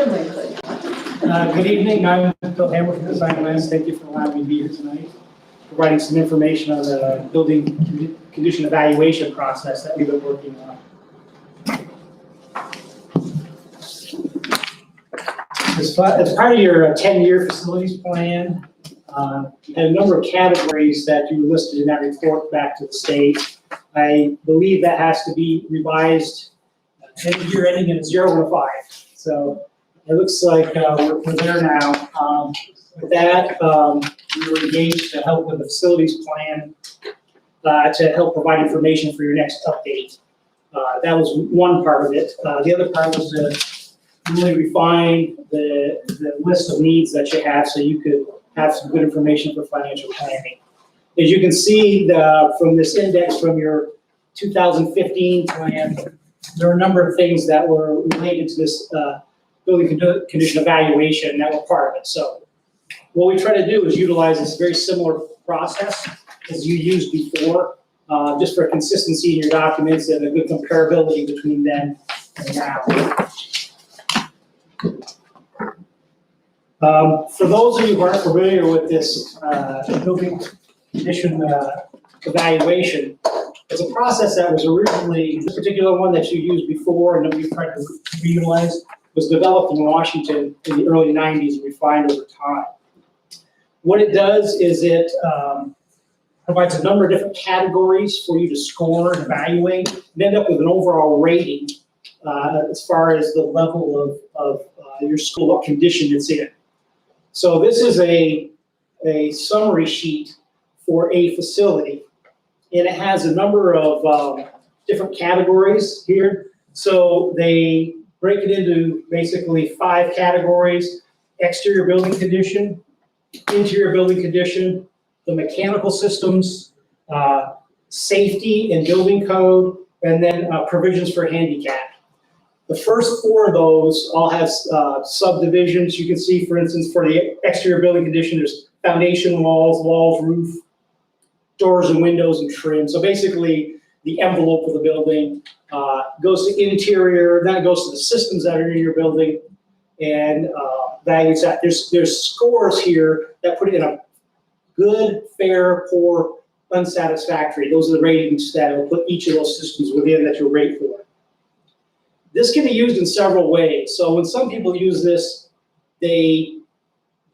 Good evening. I'm Bill Hammer from Design Lens. Thank you for allowing me to be here tonight, providing some information on the building condition evaluation process that we've been working on. As part of your 10-year facilities plan, you had a number of categories that you listed in that report back to the state. I believe that has to be revised end of year ending in 0 and a 5. So it looks like we're there now. With that, we were engaged to help with the facilities plan to help provide information for your next update. That was one part of it. The other part was to really refine the list of needs that you have so you could have some good information for financial planning. As you can see from this index from your 2015 plan, there are a number of things that were related to this building condition evaluation that were part of it. So what we try to do is utilize this very similar process as you used before, just for consistency in your documents and a good comparability between then and now. For those of you who aren't familiar with this building condition evaluation, it's a process that was originally, this particular one that you used before and that we tried to reutilize, was developed in Washington in the early 90s and refined over time. What it does is it provides a number of different categories for you to score and evaluate and end up with an overall rating as far as the level of your school, what condition it's in. So this is a summary sheet for a facility, and it has a number of different categories here. So they break it into basically 5 categories: exterior building condition, interior building condition, the mechanical systems, safety and building code, and then provisions for handicap. The first 4 of those all have subdivisions. You can see, for instance, for the exterior building condition, there's foundation walls, roof, doors and windows, and trim. So basically, the envelope of the building goes to interior, then it goes to the systems that are in your building, and values that. There's scores here that put it in a good, fair, poor, unsatisfactory. Those are the ratings that will put each of those systems within that you'll rate for. This can be used in several ways. So when some people use this, they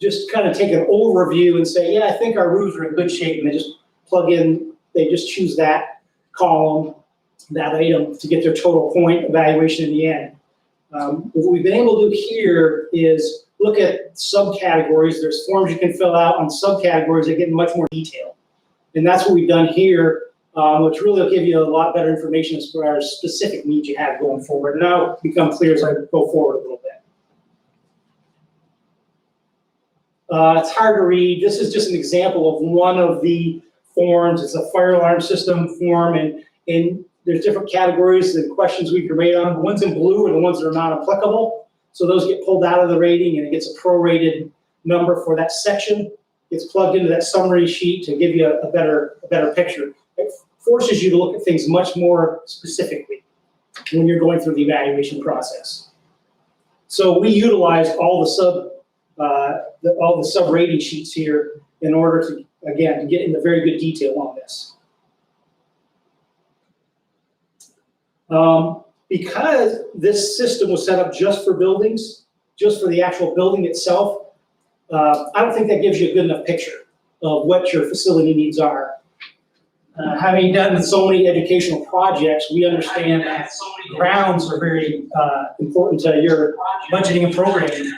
just kind of take an overview and say, yeah, I think our roofs are in good shape, and they just plug in, they just choose that column, that item to get their total point evaluation in the end. What we've been able to do here is look at subcategories. There's forms you can fill out on subcategories that get in much more detail. And that's what we've done here, which really will give you a lot better information as far as specific needs you have going forward. And that'll become clear as I go forward a little bit. It's hard to read. This is just an example of one of the forms. It's a fire alarm system form, and there's different categories and questions we can rate on. The ones in blue are the ones that are not applicable. So those get pulled out of the rating, and it gets a prorated number for that section. It's plugged into that summary sheet to give you a better picture. It forces you to look at things much more specifically when you're going through the evaluation process. So we utilized all the sub rating sheets here in order to, again, to get into very good detail on this. Because this system was set up just for buildings, just for the actual building itself, I don't think that gives you a good enough picture of what your facility needs are. Having done so many educational projects, we understand that grounds are very important to your budgeting and programming.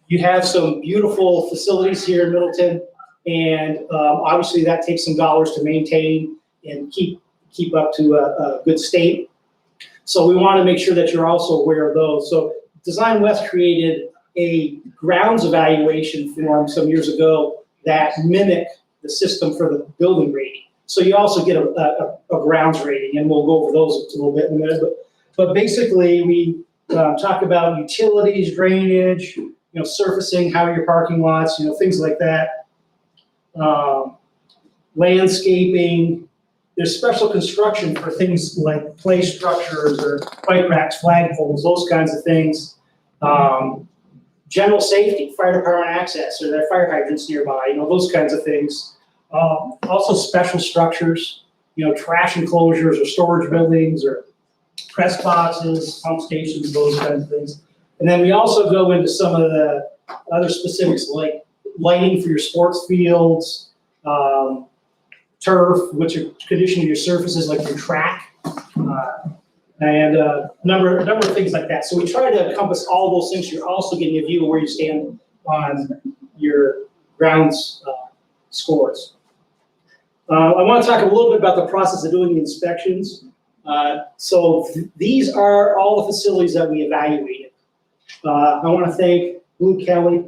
You have some beautiful facilities here in Middleton, and obviously that takes some dollars to maintain and keep up to a good state. So we want to make sure that you're also aware of those. So Design West created a grounds evaluation form some years ago that mimic the system for the building rating. So you also get a grounds rating, and we'll go over those a little bit in a minute. But basically, we talk about utilities, drainage, surfacing, how are your parking lots, things like that. Landscaping. There's special construction for things like play structures or bike racks, flagpoles, those kinds of things. General safety, fire department access, or there fire hydrants nearby, those kinds of things. Also special structures, trash enclosures or storage buildings or press boxes, pump stations, those kinds of things. And then we also go into some of the other specifics like lighting for your sports fields, turf, which are conditioning your surfaces like your track, and a number of things like that. So we try to encompass all those things. You're also getting a view of where you stand on your grounds scores. I want to talk a little bit about the process of doing the inspections. So these are all the facilities that we evaluated. I want to thank Blue Kelly.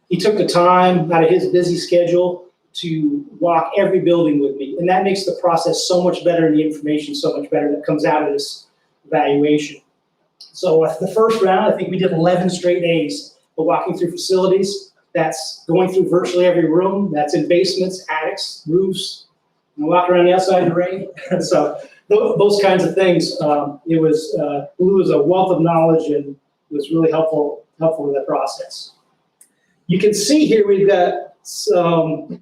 He took the time out of his busy schedule to walk every building with me, and that makes the process so much better and the information so much better that comes out of this evaluation. So the first round, I think we did 11 straight days of walking through facilities. That's going through virtually every room. That's in basements, attics, roofs, and walking around the outside in the rain. So those kinds of things. Blue was a wealth of knowledge and was really helpful with that process. You can see here we've got some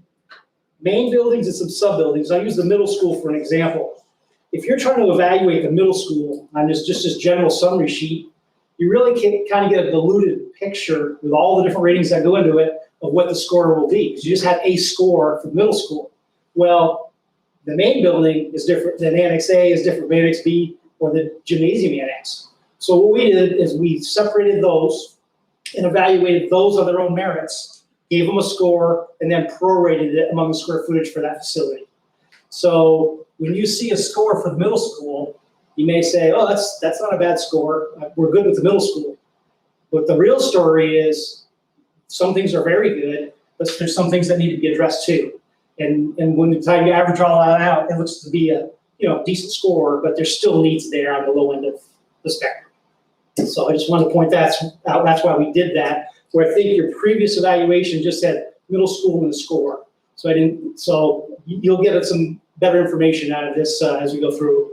main buildings and some sub-buildings. I use the middle school for an example. If you're trying to evaluate the middle school on just this general summary sheet, you really can kind of get a diluted picture with all the different ratings that go into it of what the score will be, because you just have a score for middle school. Well, the main building is different than Annex A, is different from Annex B, or the gymnasium annex. So what we did is we separated those and evaluated those on their own merits, gave them a score, and then prorated it among the square footage for that facility. So when you see a score for the middle school, you may say, oh, that's not a bad score. We're good with the middle school. But the real story is some things are very good, but there's some things that need to be addressed too. And when the time you average all that out, it looks to be a decent score, but there's still needs there on the low end of the spectrum. So I just wanted to point that out. That's why we did that. Where I think your previous evaluation just said middle school and the score. So you'll get some better information out of this as we go through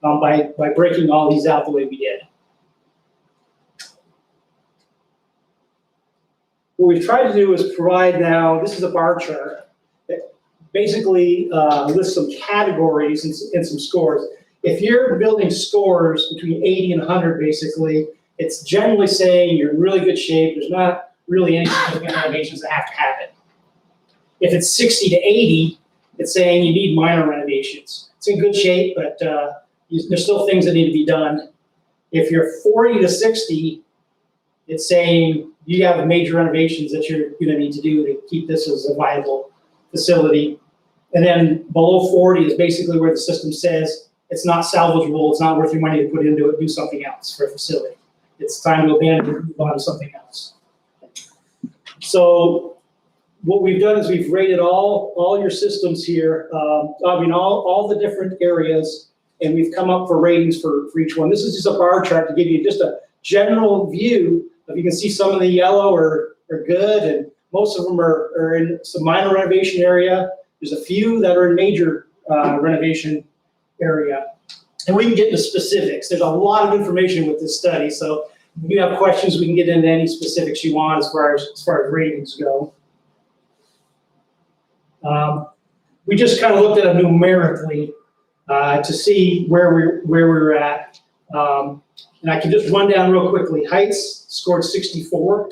by breaking all these out the way we did. What we've tried to do is provide now, this is a bar chart that basically lists some categories and some scores. If you're building scores between 80 and 100, basically, it's generally saying you're in really good shape. There's not really any significant renovations that have to happen. If it's 60 to 80, it's saying you need minor renovations. It's in good shape, but there's still things that need to be done. If you're 40 to 60, it's saying you have major renovations that you're going to need to do to keep this as a viable facility. And then below 40 is basically where the system says it's not salvageable, it's not worth your money to put into it, do something else for a facility. It's time to abandon it and move on to something else. So what we've done is we've rated all your systems here, all the different areas, and we've come up for ratings for each one. This is just a bar chart to give you just a general view of, you can see some of the yellow are good, and most of them are in some minor renovation area. There's a few that are in major renovation area. And we can get into specifics. There's a lot of information with this study, so if you have questions, we can get into any specifics you want as far as ratings go. We just kind of looked at it numerically to see where we're at. And I can just run down real quickly. Heights scored 64.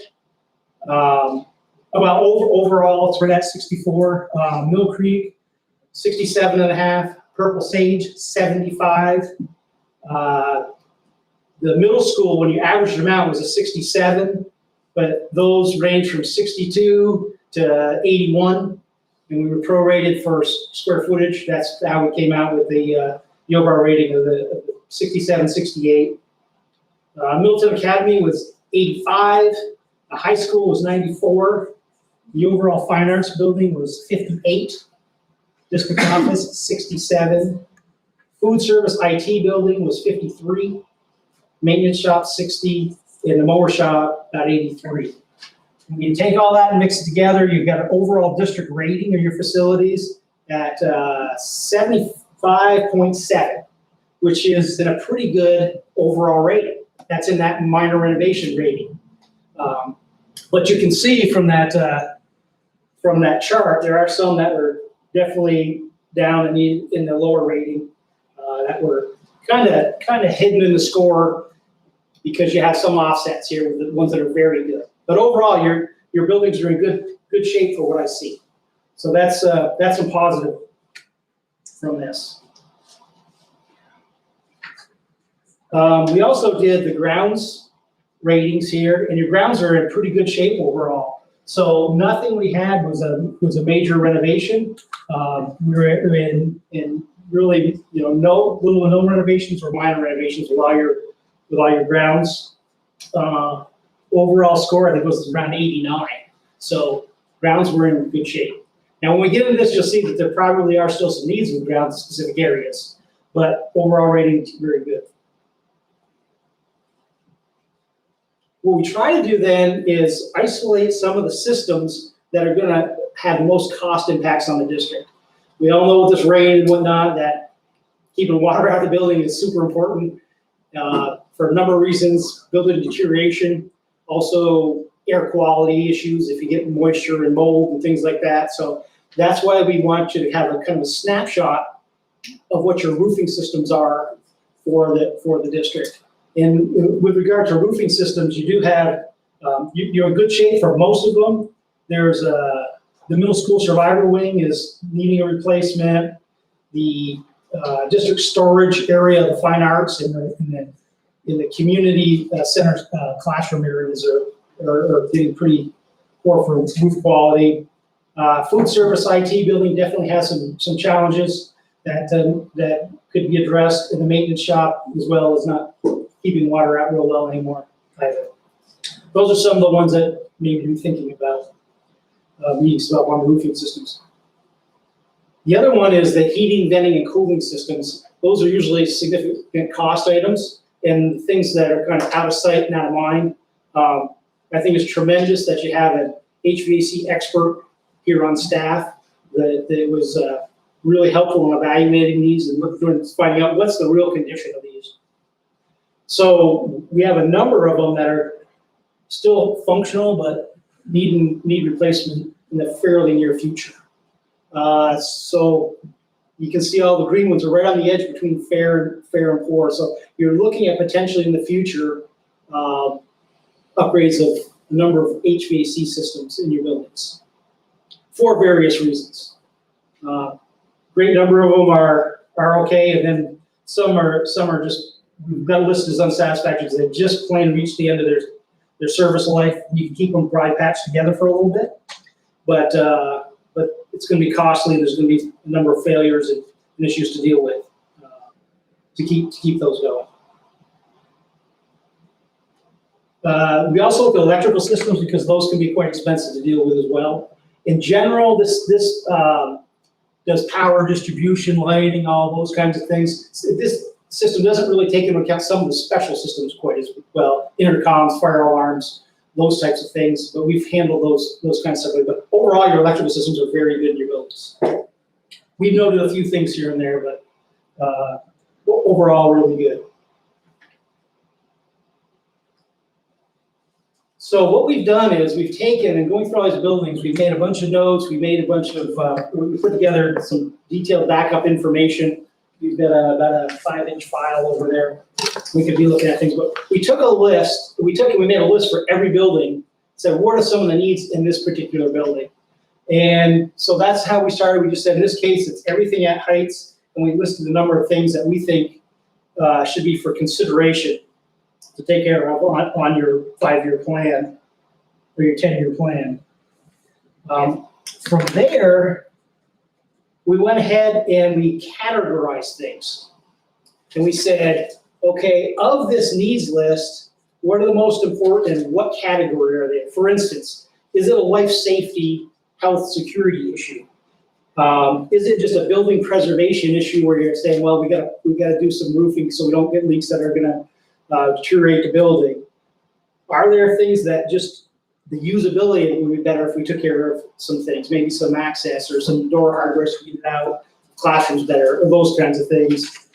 Overall, we're at 64. Mill Creek, 67.5. Purple Sage, 75. The middle school, when you averaged them out, was a 67, but those range from 62 to 81. And we were prorated for square footage. That's how we came out with the Yobar rating of the 67, 68. Milton Academy was 85. The high school was 94. The overall fine arts building was 58. District office, 67. Food service IT building was 53. Maintenance shop, 60. And the mower shop, about 83. When you take all that and mix it together, you've got an overall district rating of your facilities at 75.7, which is in a pretty good overall rating. that's in that minor renovation rating. But you can see from that chart, there are some that were definitely down in the lower rating, that were kind of hidden in the score because you have some offsets here with the ones that are very good. But overall, your buildings are in good shape for what I see. So that's some positive from this. We also did the grounds ratings here, and your grounds are in pretty good shape overall. So nothing we had was a major renovation. We were in really, no renovations or minor renovations with all your grounds. Overall score, I think, was around 89. So grounds were in good shape. Now, when we get into this, you'll see that there probably are still some needs with grounds in specific areas, but overall rating very good. What we try to do then is isolate some of the systems that are going to have the most cost impacts on the district. We all know with this rain and whatnot that keeping water out of the building is super important for a number of reasons: building deterioration, also air quality issues if you get moisture and mold and things like that. So that's why we want you to have a kind of a snapshot of what your roofing systems are for the district. And with regard to roofing systems, you do have, you're in good shape for most of them. There's the middle school survivor wing is needing a replacement. The district storage area, the fine arts, in the community center classroom areas are getting pretty poor for roof quality. Food service IT building definitely has some challenges that could be addressed in the maintenance shop, as well as not keeping water out real well anymore either. Those are some of the ones that maybe you're thinking about needs about on the roofing systems. The other one is the heating, venting, and cooling systems. Those are usually significant cost items and things that are kind of out of sight and out of mind. I think it's tremendous that you have an HVAC expert here on staff that was really helpful in evaluating these and finding out what's the real condition of these. So we have a number of them that are still functional but need replacement in the fairly near future. So you can see all the green ones are right on the edge between fair and poor. So you're looking at potentially in the future upgrades of a number of HVAC systems in your buildings for various reasons. Great number of them are okay, and then some are just, we've got listed as unsatisfactory because they just plain reached the end of their service life. You can keep them probably patched together for a little bit, but it's going to be costly. There's going to be a number of failures and issues to deal with to keep those going. We also look at electrical systems because those can be quite expensive to deal with as well. In general, this does power distribution, lighting, all those kinds of things. This system doesn't really take into account some of the special systems quite as well, intercoms, fire alarms, those types of things, but we've handled those kinds of stuff. But overall, your electrical systems are very good in your buildings. We've noted a few things here and there, but overall, really good. So what we've done is we've taken, and going through all these buildings, we've made a bunch of notes, we made a bunch of, we put together some detailed backup information. We've got about a 5-inch file over there. We could be looking at things, but we took a list, we made a list for every building, said what are some of the needs in this particular building? And so that's how we started. We just said in this case, it's everything at Heights, and we listed a number of things that we think should be for consideration to take care of on your 5-year plan or your 10-year plan. From there, we went ahead and we categorized things. And we said, okay, of this needs list, what are the most important and what category are they? For instance, is it a life safety, health security issue? Is it just a building preservation issue where you're saying, well, we got to do some roofing so we don't get leaks that are going to deteriorate the building? Are there things that just the usability would be better if we took care of some things, maybe some access or some door hardware so we get out, classrooms better, or those kinds of things.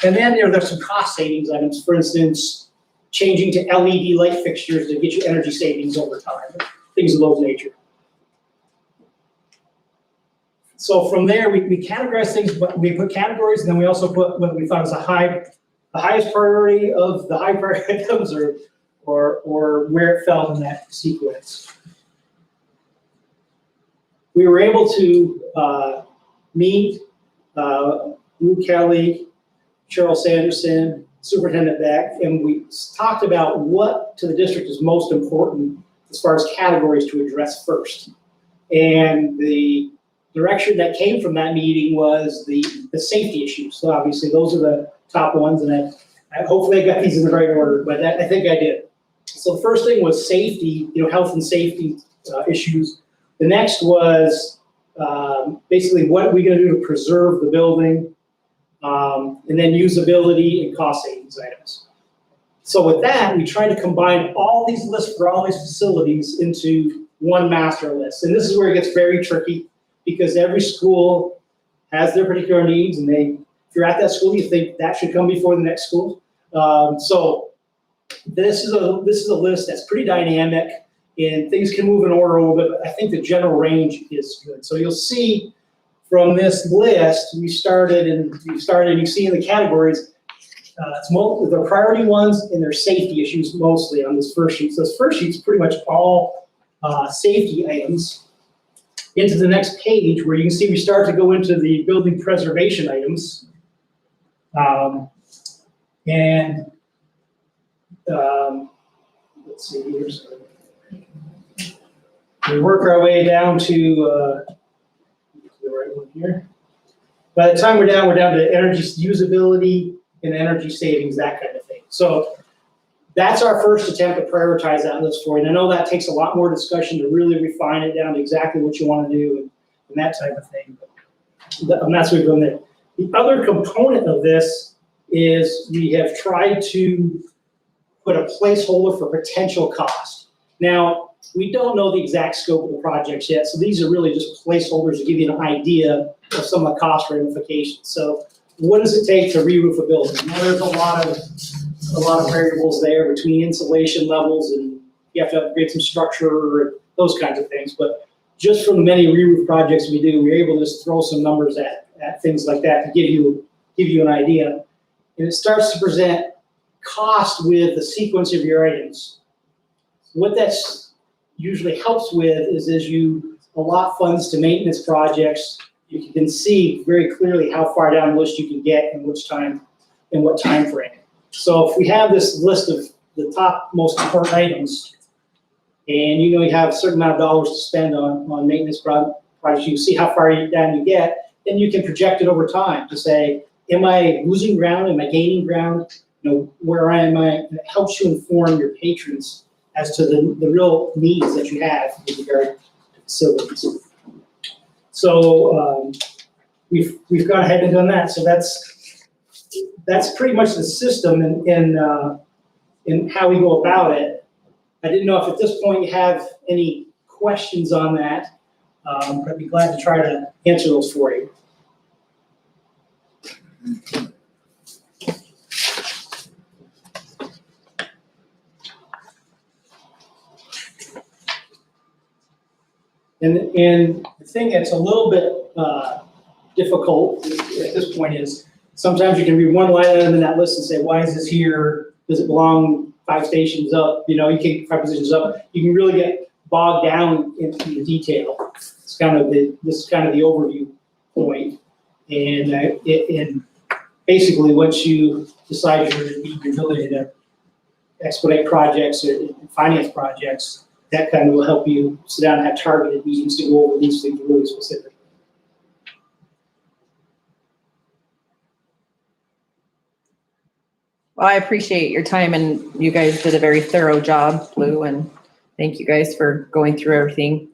And then there's some cost savings items, for instance, changing to LED light fixtures to get you energy savings over time, things of those nature. So from there, we categorize things, but we put categories, and then we also put what we thought was the highest priority of the high priority items, or where it fell in that sequence. We were able to meet Lou Kelly, Cheryl Sanderson, Superintendent Beck, and we talked about what to the district is most important as far as categories to address first. And the direction that came from that meeting was the safety issues. So obviously those are the top ones, and I hopefully I got these in the right order, but I think I did. So the first thing was safety, health and safety issues. The next was basically what are we going to do to preserve the building, and then usability and cost savings items. So with that, we tried to combine all these lists for all these facilities into one master list. And this is where it gets very tricky, because every school has their particular needs, and if you're at that school, you think that should come before the next school. So this is a list that's pretty dynamic, and things can move in order a little bit, but I think the general range is good. So you'll see from this list, you see in the categories, it's the priority ones and their safety issues mostly on this first sheet. So this first sheet's pretty much all safety items. Into the next page, where you can see we start to go into the building preservation items. Let's see here. So we work our way down to the right one here. By the time we're down to energy usability and energy savings, that kind of thing. So that's our first attempt to prioritize that list for you. And I know that takes a lot more discussion to really refine it down to exactly what you want to do and that type of thing. And that's what we've done there. The other component of this is we have tried to put a placeholder for potential cost. Now, we don't know the exact scope of the projects yet, so these are really just placeholders to give you an idea of some of the cost ramifications. So what does it take to re-roof a building? Now, there's a lot of variables there between insulation levels, and you have to upgrade some structure and those kinds of things. But just from the many re-roof projects we do, we're able to just throw some numbers at things like that to give you an idea. And it starts to present cost with the sequence of your items. What that's usually helps with is as you allot funds to maintenance projects, you can see very clearly how far down the list you can get and which time and what time frame. So if we have this list of the top most important items, and you have a certain amount of dollars to spend on maintenance projects, you see how far down you get, then you can project it over time to say, am I losing ground? Am I gaining ground? Where am I? And it helps you inform your patrons as to the real needs that you have with regard to facilities. So we've gone ahead and done that. So that's pretty much the system in how we go about it. I didn't know if at this point you have any questions on that, but I'd be glad to try to answer those for you. And the thing that's a little bit difficult at this point is sometimes you can read one line item in that list and say, why is this here? Does it belong 5 stations up? You can't 5 positions up. You can really get bogged down into the detail. This is kind of the overview point. And basically, once you decide your ability to expedite projects or finance projects, that kind of will help you sit down and have targeted meetings to go over these things really specifically. Well, I appreciate your time, and you guys did a very thorough job, Lou, and thank you guys for going through everything.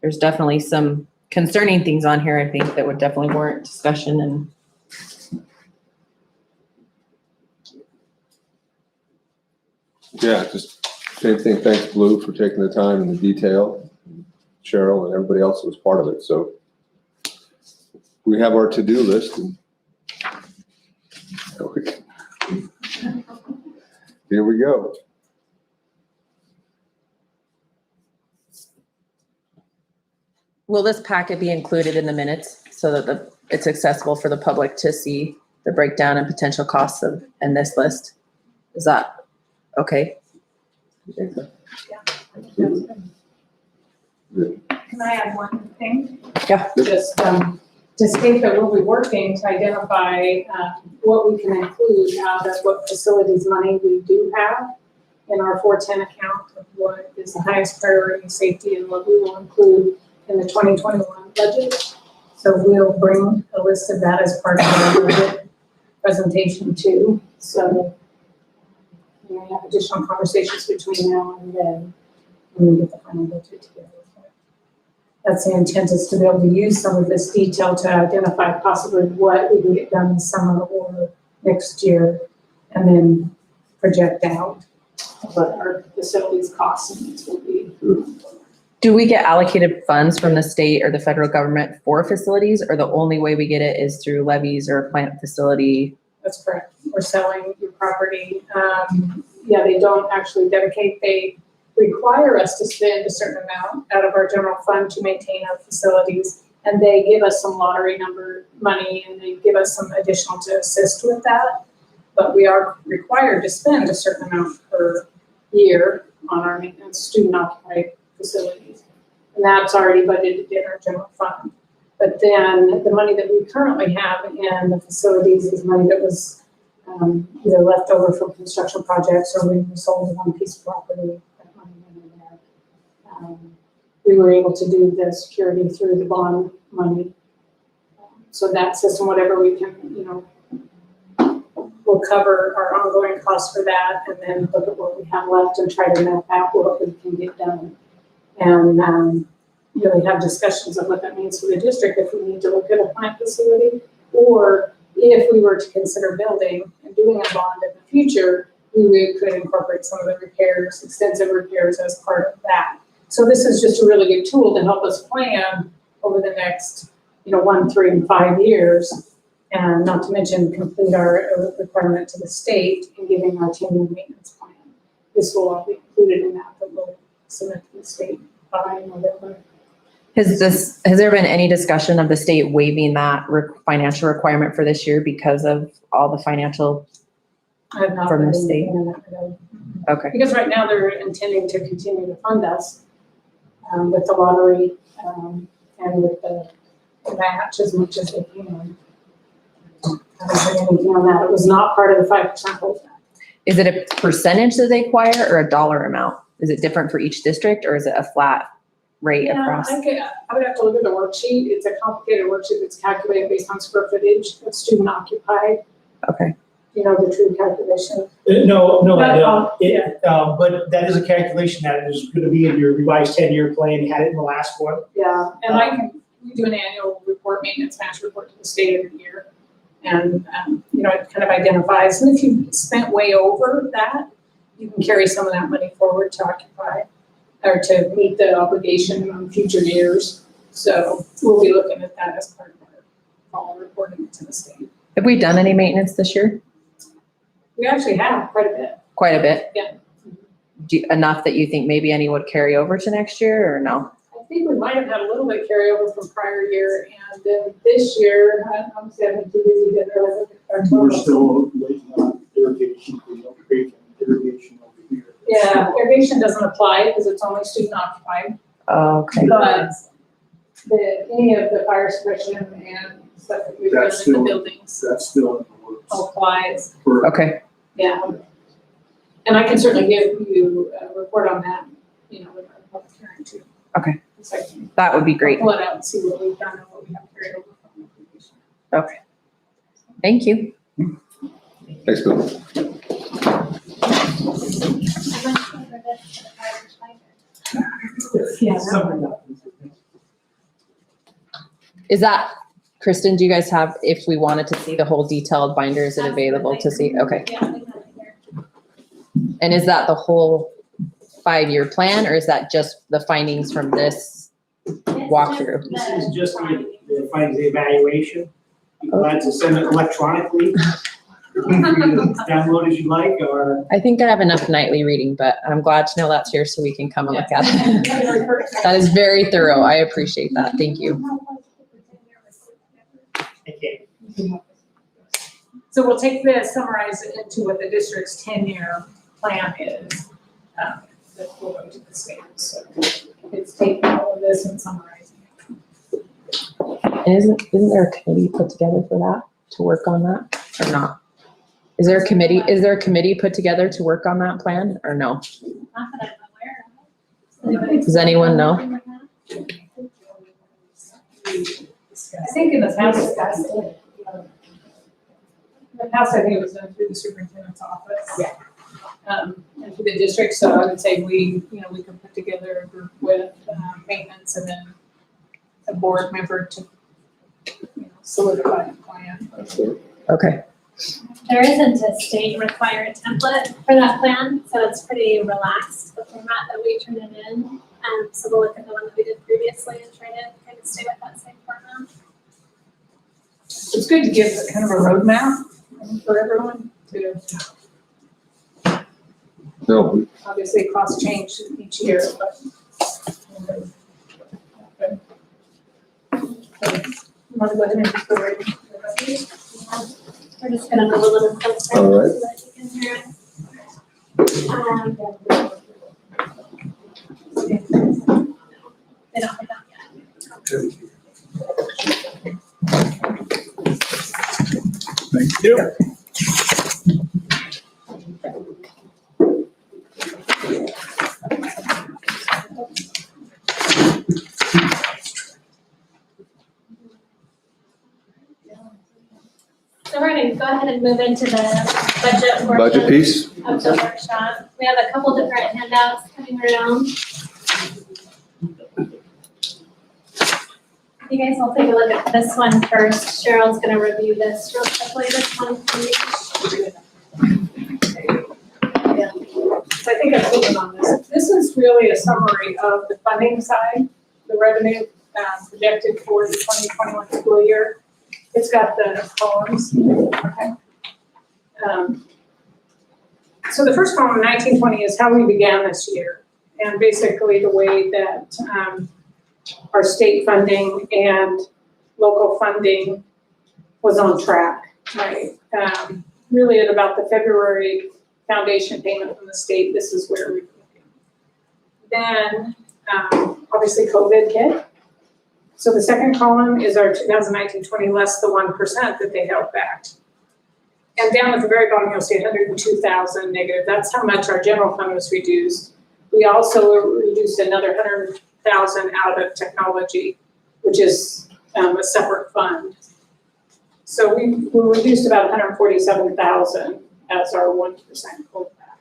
There's definitely some concerning things on here, I think, that would definitely warrant discussion. And yeah, just same thing. Thanks, Lou, for taking the time and the detail. Cheryl and everybody else that was part of it. So we have our to-do list, and Here we go. Will this packet be included in the minutes so that it's accessible for the public to see the breakdown and potential costs of, in this list? Is that okay? Absolutely. Can I add one thing? Yeah. Just to state that we'll be working to identify what we can include out of what facilities money we do have in our 410 account of what is the highest priority safety and what we will include in the 2021 budget. So we'll bring a list of that as part of our budget presentation too. So we may have additional conversations between now and then when we get the final budget together. That's the intent, is to be able to use some of this detail to identify possibly what we can get done this summer or next year, and then project out what our facilities costs and needs will be. Do we get allocated funds from the state or the federal government for facilities, or the only way we get it is through levies or a plant facility? That's correct. We're selling your property. Yeah, they don't actually dedicate, they require us to spend a certain amount out of our general fund to maintain our facilities. And they give us some lottery number money, and they give us some additional to assist with that. But we are required to spend a certain amount per year on our maintenance, student occupied facilities. And that's already budgeted in our general fund. But then the money that we currently have in the facilities is money that was either left over from construction projects, or when we sold one piece of property. We were able to do the security through the bond money. So that system, whatever we can, will cover our ongoing costs for that, and then look at what we have left and try to map out what we can get done. And really have discussions of what that means for the district if we need to look at a plant facility, or if we were to consider building and doing a bond in the future, we could incorporate some of the repairs, extensive repairs as part of that. So this is just a really good tool to help us plan over the next, 1, 3, and 5 years, and not to mention complete our requirement to the state in giving our 10-year maintenance plan. This will all be included in that we'll submit to the state by November. Has there been any discussion of the state waiving that financial requirement for this year because of all the financial I have not from the read state? anything on that, no. Okay. Because right now they're intending to continue to fund us with the lottery and with the match as much as they can. I haven't heard anything on that. It was not part of the 5% holdback. Is it a percentage that they acquire or a dollar amount? Is it different for each district, or is it a flat rate across? I would have to look at the worksheet. It's a complicated worksheet that's calculated based on square footage of student occupied. Okay. The true calculation. No, I don't. Yeah. But that is a calculation that is going to be in your revised 10-year plan. You had it in the last one. Yeah, and we do an annual report, maintenance match report to the state every year. And, it kind of identifies, and if you spent way over that, you can carry some of that money forward to occupy or to meet the obligation on future years. So we'll be looking at that as part of our fall reporting to the state. Have we done any maintenance this year? We actually have quite a bit. Quite a bit? Yeah. Enough that you think maybe any would carry over to next year, or no? I think we might have had a little bit carryover from prior year, and then this year, I'm saying too busy to really look at our We're total. still waiting on irrigation, we don't pay for irrigation over here. Yeah, irrigation doesn't apply because it's only student occupied, Okay. but any of the fire suppression and stuff that we've done That's in the still- buildings That's still in the works. applies, For- Okay. yeah. And I can certainly give you a report on that, with our public hearing too. Okay. So I can That would be great. pull it out and see what we've done and what we have carried over from irrigation. Okay. Thank you. Thanks, Bill. Yeah. Is that, Kristen, do you guys have, if we wanted to see the whole detailed binder, is it available to see? Okay. Yeah, we have it here. And is that the whole 5-year plan, or is that just the findings from this walkthrough? This is just the findings, the evaluation. You plan to send it electronically Download as you like, or? I think I have enough nightly reading, but I'm glad to know that's here so we can come and look at it. That is very thorough. I appreciate that. Thank you. Okay. So we'll take this, summarize it into what the district's 10-year plan is. That will go to the state. So it's taking all of this and summarizing it. And isn't there a committee put together for that, to work on that, or not? Is there a committee put together to work on that plan, or no? Not that I'm aware of. Does anyone know? I think in the past, I think it was done through the superintendent's office. Yeah. And through the district, so I would say we can put together a group with maintenance and then a board member to, solidify the plan. Okay. There isn't a state required template for that plan, so it's pretty relaxed, the format that we turn it in. So we'll look at the one that we did previously and try to kind of stay with that same format. It's good to give kind of a roadmap for everyone to, No, obviously costs change each year, but. Want to go ahead and just go right into the budget? We're just gonna move a little closer All right. so that you can hear it. They don't pick up yet. Thank you. So we're gonna go ahead and move into the budget portion budget piece? of the workshop. We have a couple different handouts coming around. You guys will take a look at this one first. Cheryl's gonna review this real quickly, this one, please. Yeah. So I think I'm moving on this. This is really a summary of the funding side, the revenue projected for the 2021 school year. It's got the columns, okay? So the first column, 1920, is how we began this year. And basically the way that our state funding and local funding was on track, right? Really at about the February foundation payment from the state, this is where we were looking. Then, obviously COVID hit. So the second column is our 2019-20 less the 1% that they held back. And down at the very bottom, you'll see 102,000 negative. That's how much our general fund was reduced. We also reduced another 100,000 out of technology, which is a separate fund. So we reduced about 147,000 as our 1% holdback.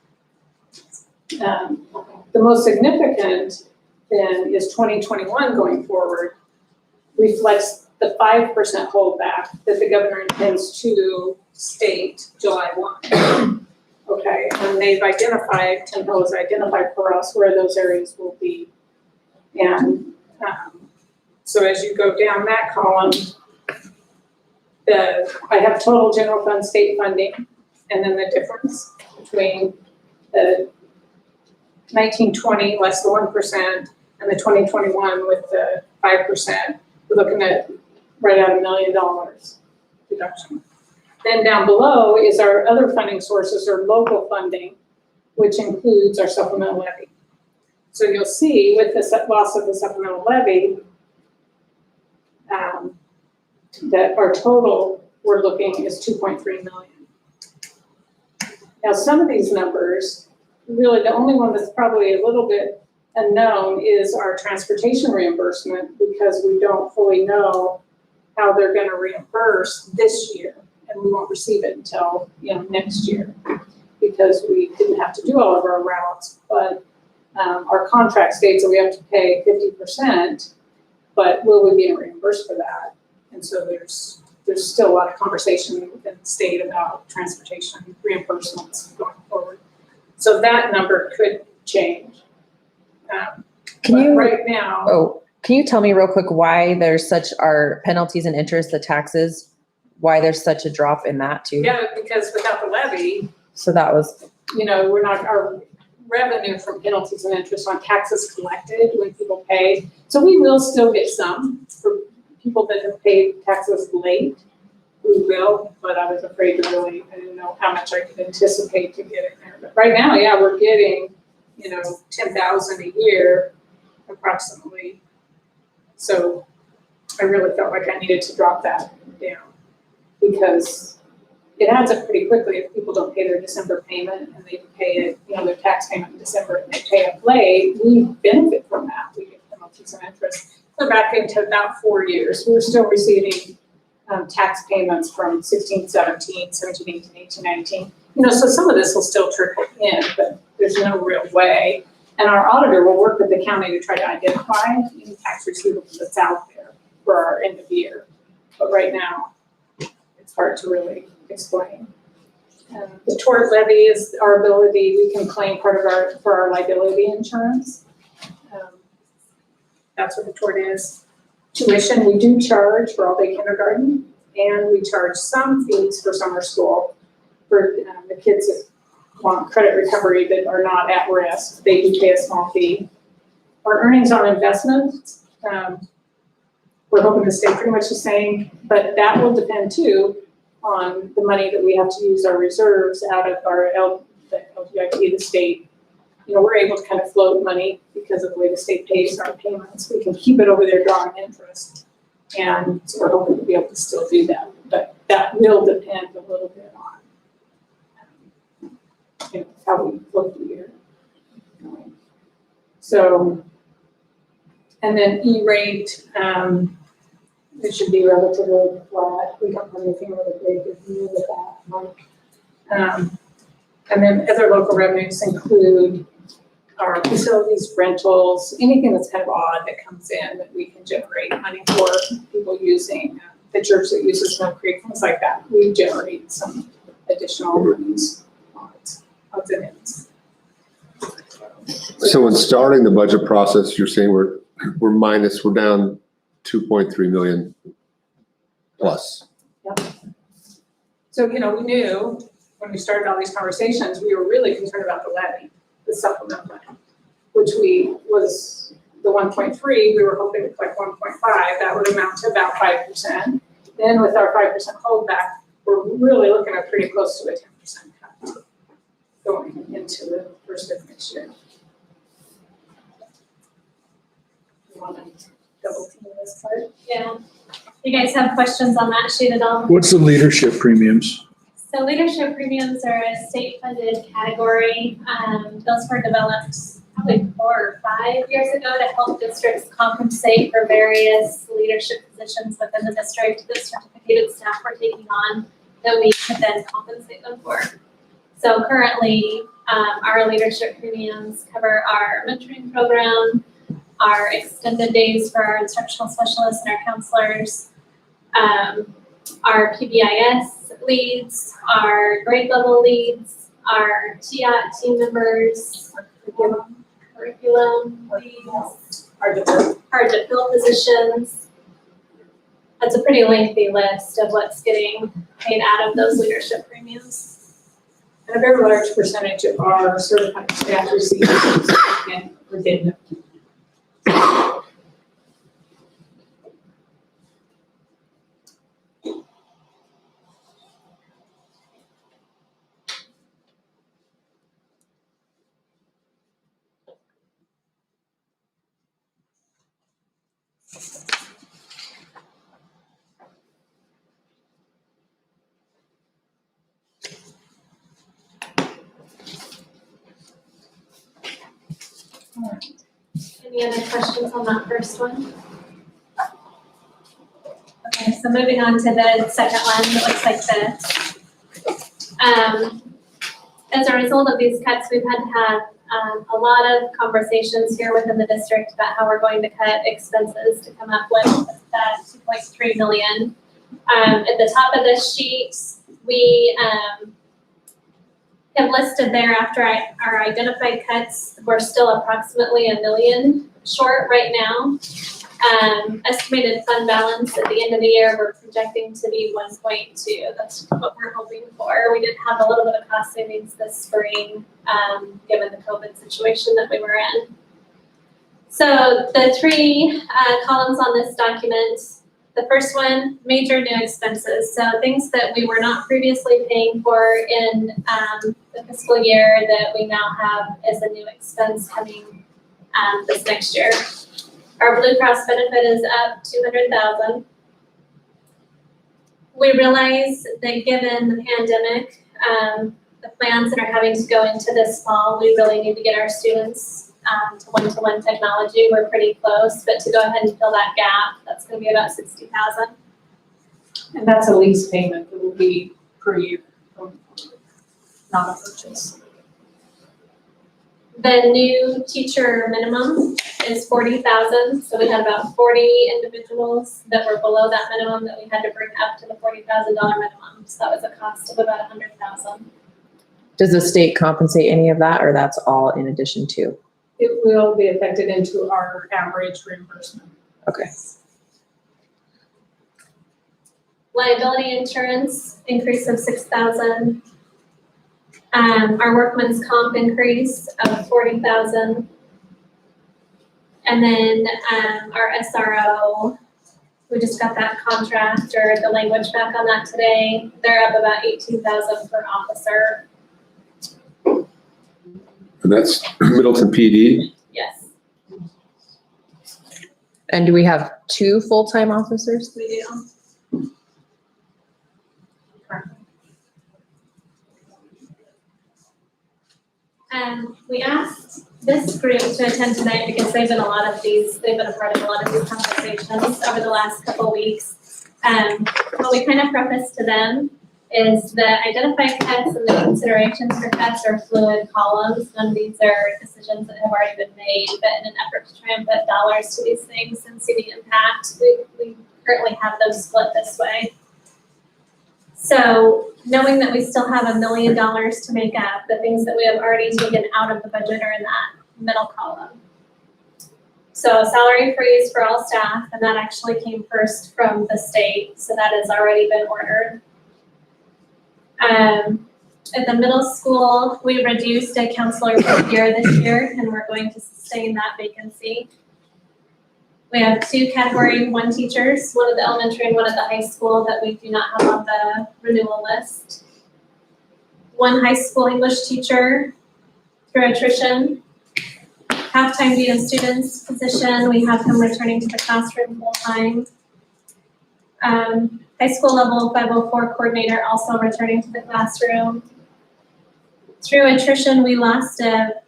The most significant then is 2021 going forward reflects the 5% holdback that the governor intends to state July 1. Okay, and they've identified, Tempo has identified for us where those areas will be. And so as you go down that column, I have total general fund state funding, and then the difference between the 1920 less the 1% and the 2021 with the 5%. We're looking at right at $1 million reduction. Then down below is our other funding sources or local funding, which includes our supplemental levy. So you'll see with the loss of the supplemental levy, that our total we're looking is 2.3 million. Now some of these numbers, really the only one that's probably a little bit unknown is our transportation reimbursement, because we don't fully know how they're going to reimburse this year, and we won't receive it until next year, because we didn't have to do all of our routes, but our contract states that we have to pay 50%, but will we be reimbursed for that? And so there's still a lot of conversation within the state about transportation reimbursements going forward. So that number could change. Can you right now? can you tell me real quick why there's such our penalties and interest, the taxes why there's such a drop in that too. Yeah, because without the levy, So that was, we're not, our revenue from penalties and interest on taxes collected when people pay. So we will still get some for people that have paid taxes late. We will, but I was afraid to really, I didn't know how much I could anticipate to get in there. But right now, yeah, we're getting, 10,000 a year approximately. So I really felt like I needed to drop that down because it adds up pretty quickly if people don't pay their December payment and they pay it, their tax payment in December and they pay it late. We benefit from that. We get penalties and interest. So back into about 4 years, we're still receiving tax payments from 16, 17, 17, 18, 18, 19. So some of this will still trickle in, but there's no real way. And our auditor will work with the county to try to identify any tax receivables that's out there for our end of year. But right now, it's hard to really explain. The tort levy is our ability, we can claim part of for our liability insurance. That's what the tort is. Tuition, we do charge for all day kindergarten, and we charge some fees for summer school for the kids that want credit recovery that are not at risk. They do pay a small fee. Our earnings on investments, we're hoping to stay pretty much the same, but that will depend too on the money that we have to use our reserves out of our LGIP, the state. We're able to kind of float money because of the way the state pays our payments. We can keep it over there drawing interest. And so we're hoping to be able to still do that. But that will depend a little bit on how we look the year. So, and then E-rate, it should be relatively flat. We don't have anything really big to do with that. And then other local revenues include our facilities, rentals, anything that's kind of odd that comes in that we can generate money for, people using the church that uses Snow Creek, things like that. We generate some additional monies on it. So in starting the budget process, you're saying we're down 2.3 million plus. So, we knew when we started all these conversations, we were really concerned about the levy, the supplemental levy, which was the 1.3, we were hoping to collect 1.5, that would amount to about 5%. Then with our 5% holdback, we're really looking at pretty close to a 10% cut going into the first of next year. You want to double team this part? Yeah. You guys have questions on that sheet at all? What's the leadership premiums? So leadership premiums are a state-funded category. Those were developed probably 4 or 5 years ago to help districts compensate for various leadership positions within the district that certificated staff were taking on that we could then compensate them for. So currently, our leadership premiums cover our mentoring program, our extended days for our instructional specialists and our counselors, our PBIS leads, our grade level leads, our TIAT team members, curriculum leads, hard to fill positions. That's a pretty lengthy list of what's getting paid out of those leadership premiums. And a very large percentage of our certified staff receive and we're getting it. Any other questions on that first one? Okay, so moving on to the second one, it looks like this. As a result of these cuts, we've had to have a lot of conversations here within the district about how we're going to cut expenses to come up with that 2.3 million. At the top of this sheet, we have listed there after our identified cuts, we're still approximately $1 million short right now. Estimated fund balance at the end of the year, we're projecting to be 1.2. That's what we're hoping for. We did have a little bit of cost savings this spring, given the COVID situation that we were in. So the three columns on this document, the first one, major new expenses. So things that we were not previously paying for in the fiscal year that we now have as a new expense coming this next year. Our Blue Cross benefit is up $200,000. We realize that given the pandemic, the plans that are having to go into this fall, we really need to get our students to one-to-one technology. We're pretty close, but to go ahead and fill that gap, that's going to be about $60,000. And that's a lease payment that will be per year, not a purchase. The new teacher minimum is 40,000. So we had about 40 individuals that were below that minimum that we had to bring up to the $40,000 minimum. So that was a cost of about 100,000. Does the state compensate any of that, or that's all in addition to? It will be affected into our average reimbursement. Okay. Liability insurance increase of 6,000. Our workman's comp increase of 40,000. And then our SRO, we just got that contract or the language back on that today. They're up about 18,000 per officer. And that's Middleton PD. Yes, And do we have 2 full-time officers? we do. We asked this group to attend tonight because they've been a part of these conversations over the last couple of weeks. What we kind of prefaced to them is that identified cuts and the considerations for cuts are fluid columns. None of these are decisions that have already been made, but in an effort to try and put dollars to these things and see the impact, we currently have those split this way. So knowing that we still have $1 million to make up, the things that we have already taken out of the budget are in that middle column. So salary freeze for all staff, and that actually came first from the state, so that has already been ordered. At the middle school, we reduced a counselor per year this year, and we're going to sustain that vacancy. We have 2 category 1 teachers, one at the elementary and one at the high school that we do not have on the renewal list. 1 high school English teacher through attrition. Half-time dean of students position, we have him returning to the classroom full-time. High school level 504 coordinator also returning to the classroom. Through attrition, we lost a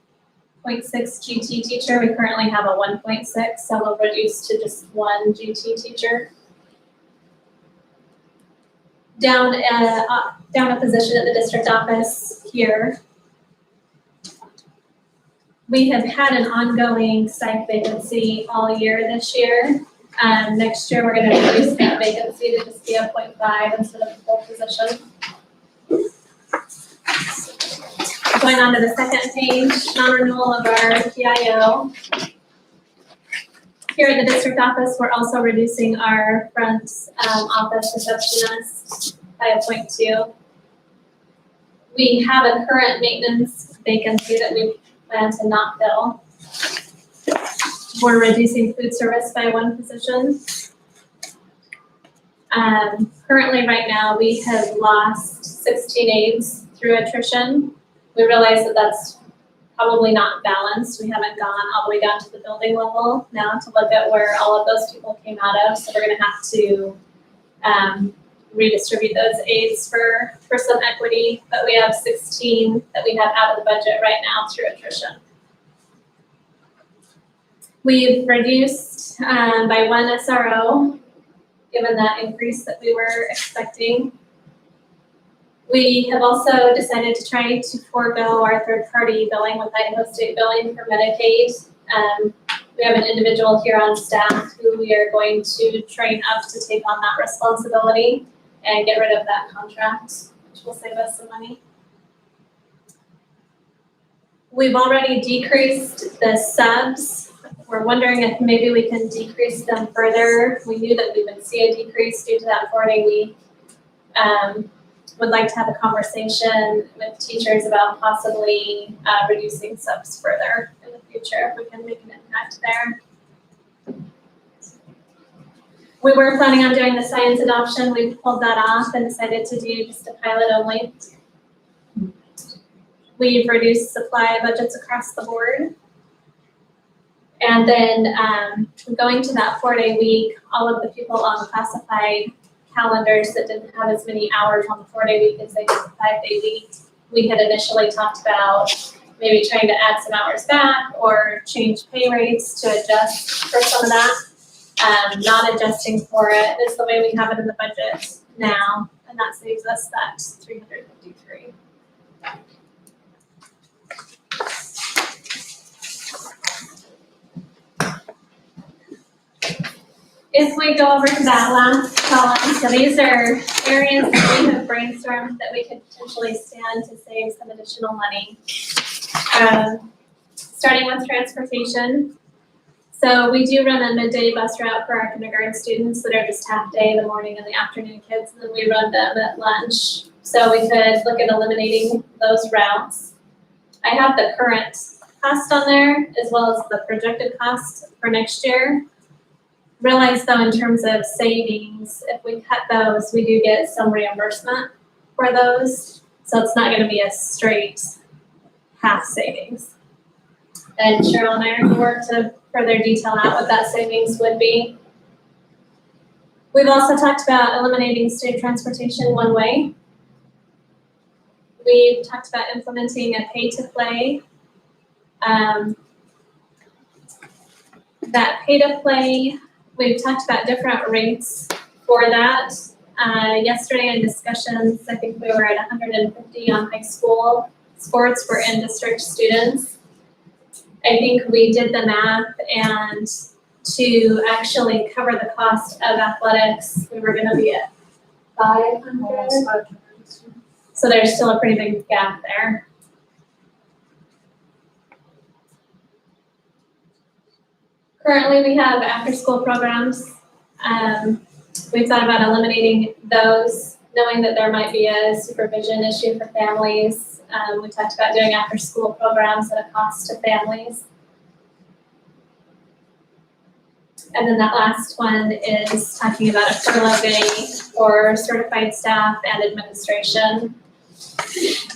0.6 GT teacher. We currently have a 1.6, so we'll reduce to just 1 GT teacher. Down a position at the district office here. We have had an ongoing psych vacancy all year this year. Next year, we're going to reduce that vacancy to just be a 0.5 instead of a full position. Going on to the second page, non-renewal of our PIO. Here at the district office, we're also reducing our front office receptionist by a 0.2. We have a current maintenance vacancy that we plan to not fill. We're reducing food service by 1 position. Currently, right now, we have lost 16 aides through attrition. We realize that that's probably not balanced. We haven't gone all the way down to the building level now to look at where all of those people came out of. So we're going to have to redistribute those aides for some equity. But we have 16 that we have out of the budget right now through attrition. We've reduced by 1 SRO, given that increase that we were expecting. We have also decided to try to forego our third-party billing with Idaho State Billing for Medicaid. We have an individual here on staff who we are going to train up to take on that responsibility and get rid of that contract, which will save us some money. We've already decreased the subs we're wondering if maybe we can decrease them further. We knew that we would see a decrease due to that 4-day week. Would like to have a conversation with teachers about possibly reducing subs further in the future if we can make an impact there. We were planning on doing the science adoption. We pulled that off and decided to do just a pilot only. We've reduced supply budgets across the board. And then going to that 4-day week, all of the people on classified calendars that didn't have as many hours on the 4-day week as they did the 5-day week, we had initially talked about maybe trying to add some hours back or change pay rates to adjust for some of that. Not adjusting for it is the way we have it in the budget now, and that saves us that $353. If we go over to that last column, so these are areas that we have brainstormed that we could potentially stand to save some additional money. Starting with transportation. So we do run a midday bus route for our kindergarten students that are just half day, the morning and the afternoon kids, and then we run them at lunch. So we could look at eliminating those routes. I have the current cost on there as well as the projected cost for next year. Realize though, in terms of savings, if we cut those, we do get some reimbursement for those. So it's not gonna be a straight half savings. And Cheryl and I are gonna work to further detail out what that savings would be. We've also talked about eliminating student transportation one way. We've talked about implementing a pay to play. That pay to play, we've talked about different rates for that. Yesterday in discussions, I think we were at 150 on high school sports for in-district students. I think we did the math, and to actually cover the cost of athletics, we were gonna be at 500. So there's still a pretty big gap there. Currently, we have after-school programs. We've thought about eliminating those, knowing that there might be a supervision issue for families. We talked about doing after-school programs at a cost to families. And then that last one is talking about a furlough day for certified staff and administration.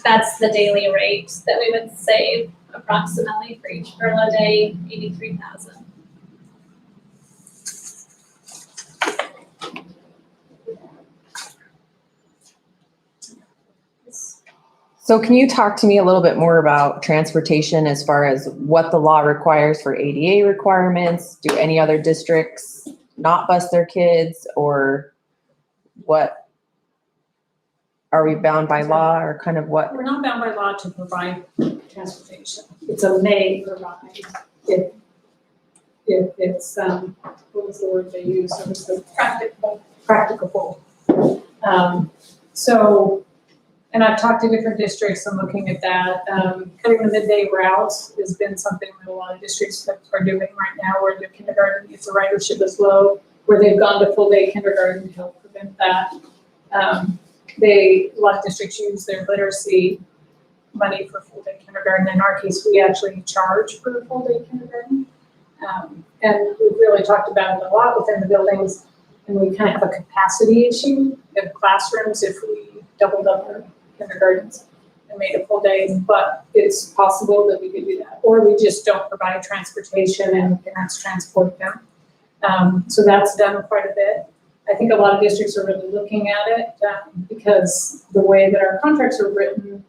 That's the daily rate that we would save approximately for each furlough day, $83,000. So can you talk to me a little bit more about transportation as far as what the law requires for ADA requirements? Do any other districts not bus their kids, or what? Are we bound by law, or kind of what? We're not bound by law to provide transportation. It's a may provide if it's, what was the word they used? It was the practicable. So, and I've talked to different districts and looking at that. Cutting the midday routes has been something that a lot of districts are doing right now, where their kindergarten, if the ridership is low, where they've gone to full day kindergarten to help prevent that. A lot of districts use their literacy money for full day kindergarten. In our case, we actually charge for full day kindergarten. And we've really talked about it a lot within the buildings, and we kind of have a capacity issue in classrooms if we doubled up our kindergartens and made a full day, but it's possible that we could do that. Or we just don't provide transportation and parents transport them. So that's done quite a bit. I think a lot of districts are really looking at it because the way that our contracts are written,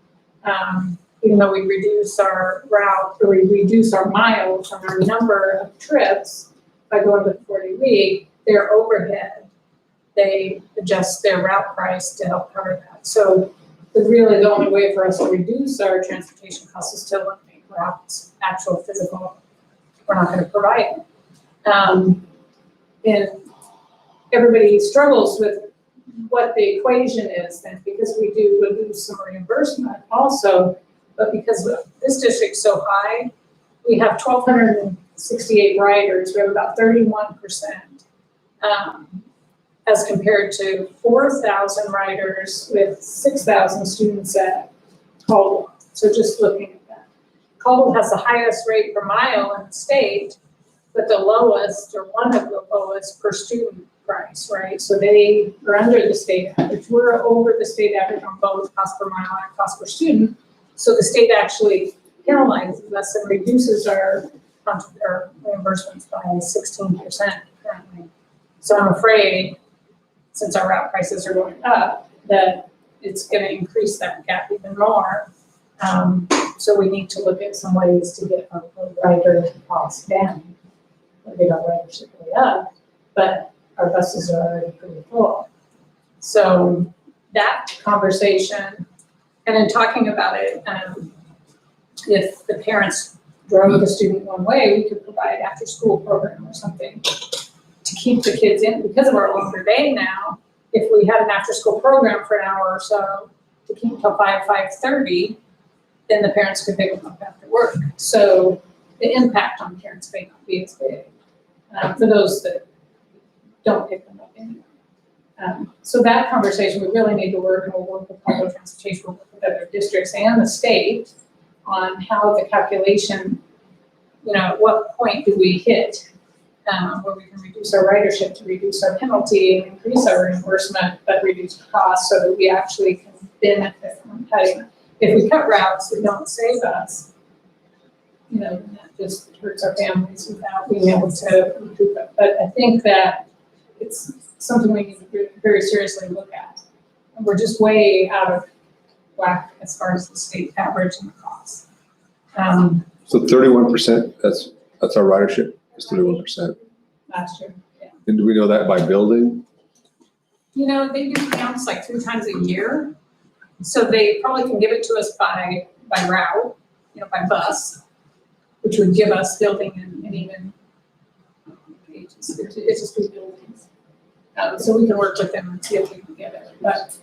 even though we reduce our route, or we reduce our miles on our number of trips by going to the 40 week, their overhead, they adjust their route price to help cover that. So really the only way for us to reduce our transportation costs is to eliminate routes, actual physical, we're not gonna provide it. And everybody struggles with what the equation is then, because we do lose some reimbursement also, but because this district's so high, we have 1,200 68 riders, we have about 31%. As compared to 4,000 riders with 6,000 students at Caldwell. So just looking at that. Caldwell has the highest rate per mile in the state, but the lowest, or one of the lowest per student price, right? So they are under the state average. We're over the state average on both cost per mile and cost per student. So the state actually penalizes us and reduces our reimbursements by 16% currently. So I'm afraid, since our route prices are going up, that it's gonna increase that gap even more. So we need to look at some ways to get our rider costs down. We'll get our ridership way up, but our buses are already pretty full. So that conversation, and in talking about it, if the parents drove the student one way, we could provide after-school program or something to keep the kids in. Because of our longer day now, if we had an after-school program for an hour or so to keep till 5:30, then the parents could pick them up after work. So the impact on parents may not be as big for those that don't pick them up anyway. So that conversation, we really need to work, and we'll work with public transportation, we'll work with other districts and the state on how the calculation, at what point do we hit where we can reduce our ridership to reduce our penalty and increase our reimbursement, but reduce the cost so that we actually can benefit from cutting. If we cut routes that don't save us, that just hurts our families without being able to recoup it. But I think that it's something we need to very seriously look at. And we're just way out of whack as far as the state average and the cost. So 31%, that's our ridership, is 31%. Last year, yeah. And do we know that by building? They do counts like 3 times a year. So they probably can give it to us by route, by bus, which would give us building and even, it's just 2 buildings. So we can work with them and see if we can get it. But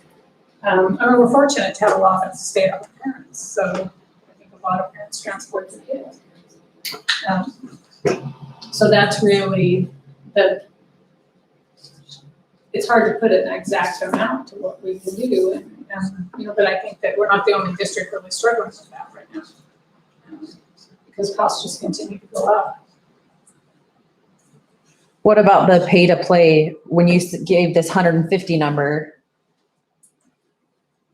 we're fortunate to have a lot of stay-at-home parents. So I think a lot of parents transport their kids. So that's really it's hard to put an exact amount to what we can do. But I think that we're not the only district really struggling with that right now. Because costs just continue to go up. What about the pay to play? When you gave this 150 number,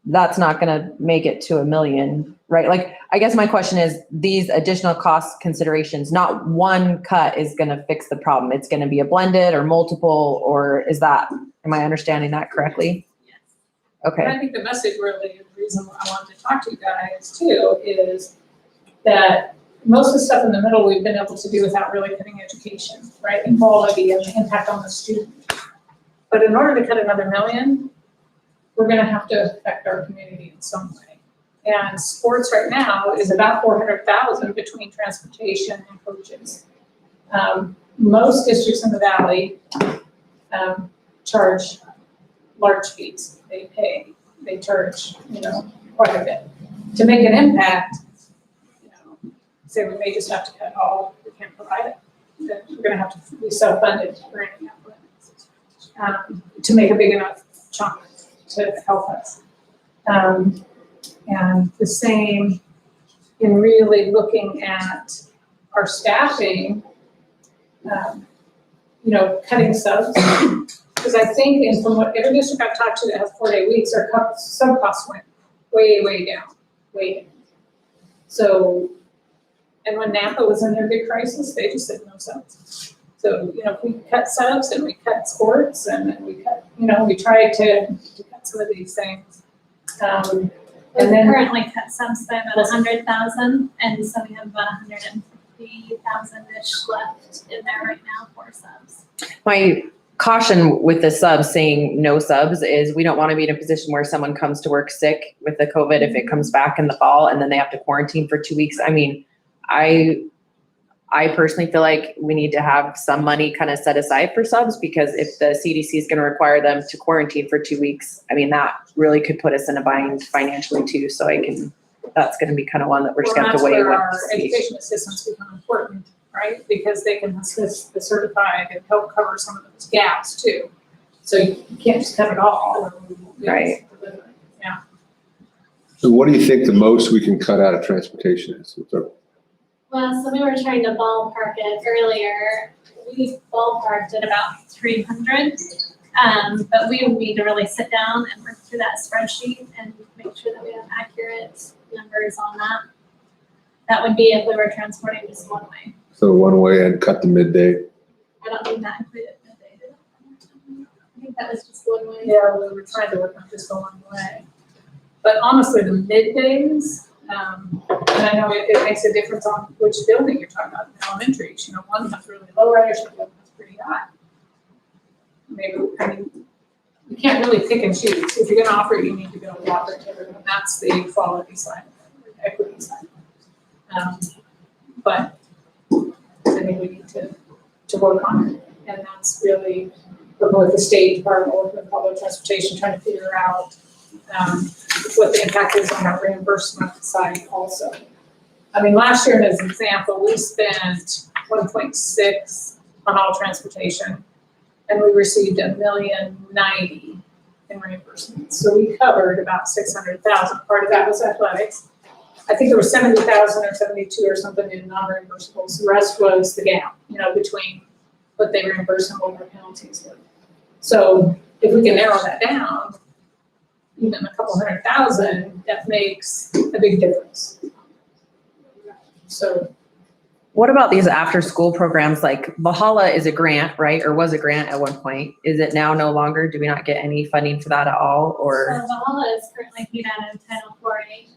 that's not gonna make it to $1 million, right? Like, I guess my question is, these additional cost considerations, not one cut is gonna fix the problem. It's gonna be a blended or multiple, or am I understanding that correctly? Yes. Okay. And I think the message really, the reason I wanted to talk to you guys too, is that most of the stuff in the middle we've been able to do without really cutting education, right? And quality and the impact on the student. But in order to cut another $1 million, we're gonna have to affect our community in some way. And sports right now is about $400,000 between transportation and coaches. Most districts in the valley charge large fees. They charge, quite a bit. To make an impact, say we may just have to cut all, we can't provide it. Then we're gonna have to be self-funded for any to make a big enough chunk to help us. And the same in really looking at our staffing, cutting subs. Because I think, from what every district I've talked to that has 4-day weeks, our sub costs went way down, way down. So, and when Napa was in their big crisis, they just said no subs. So, if we cut subs and we cut sports and then we cut, we tried to cut some of these things. We And then currently cut subs by about 100,000, and so we have about 150,000-ish left in there right now for subs. My caution with the subs, saying no subs, is we don't want to be in a position where someone comes to work sick with the COVID if it comes back in the fall and then they have to quarantine for 2 weeks. I mean, I personally feel like we need to have some money kind of set aside for subs, because if the CDC is going to require them to quarantine for 2 weeks, I mean, that really could put us in a bind financially too. So that's going to be kind of one that we're just going to have to weigh. Well, that's where our education assistants become important, right? right? Because they can assist the certified and help cover some of those gaps too. So you can't just cut it all. Right. Yeah. So what do you think the most we can cut out of transportation is? Well, so we were trying to ballpark it earlier. We ballparked at about 300. But we would need to really sit down and work through that spreadsheet and make sure that we have accurate numbers on that. That would be if we were transporting just one way. So one way and cut the midday. I don't think that included midday, did it? I think that was just one way. Yeah, we were trying to work on just the one way. But honestly, the middays, and I know it makes a difference on which building you're talking about in elementaries. You know, one has really low ridership, one has pretty high. Maybe, I mean, you can't really pick and choose. If you're gonna offer it, you need to be able to offer it to everyone. That's the equality side, the equity side. But I think we need to work on it. And that's really working with the state department, working with public transportation, trying to figure out what the impact is on our reimbursement side also. I mean, last year, as an example, we spent 1.6 on all transportation, and we received $1,090,000 in reimbursements. So we covered about 600,000. Part of that was athletics. I think there was 70,000 or 72 or something in non-reimbursables. The rest was the gap, you know, between what they reimburse and what our penalties were. So if we can narrow that down, even a couple 100,000, that makes a big difference. So. What about these after-school programs? Like Valhalla is a grant, right? Or was a grant at one point. Is it now no longer? Do we not get any funding for that at all? Or So Valhalla is currently paid out of Title 4A,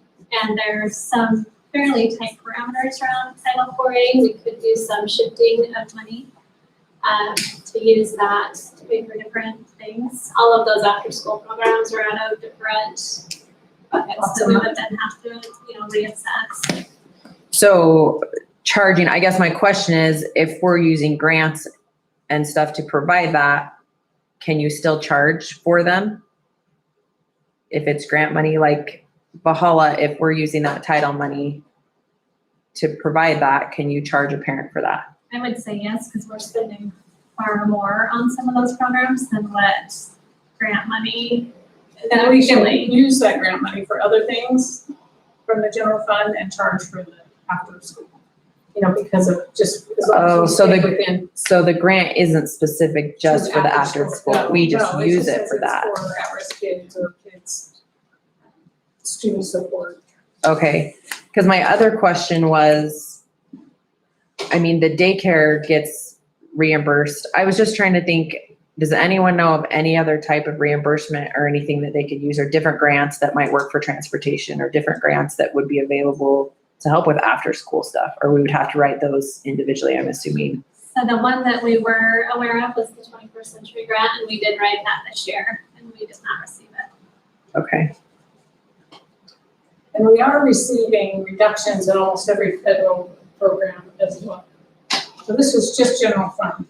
and there's some fairly tight parameters around Title 4A. We could do some shifting of money to use that to pay for different things. All of those after-school programs are out of different buckets that we would then have to, you know, reassess. so charging, I guess my question is, if we're using grants and stuff to provide that, can you still charge for them? If it's grant money, like Valhalla, if we're using that title money to provide that, can you charge a parent for that? I would say yes, because we're spending far more on some of those programs than what grant money is And we can actually. use that grant money for other things from the general fund and charge for the after school. You know, because of just. as long as Oh, we so stay the- within So the grant isn't specific just for the after school, No, we just no, use it says for it's that. For at-risk kids or kids, student support. Okay, because my other question was, I mean, the daycare gets reimbursed. I was just trying to think, does anyone know of any other type of reimbursement or anything that they could use, or different grants that might work for transportation, or different grants that would be available to help with after school stuff? Or we would have to write those individually, I'm assuming. So the one that we were aware of was the 21st Century Grant, and we did write that this year, and we did not receive it. Okay, And we are receiving reductions in almost every federal program as well. So this is just general fund.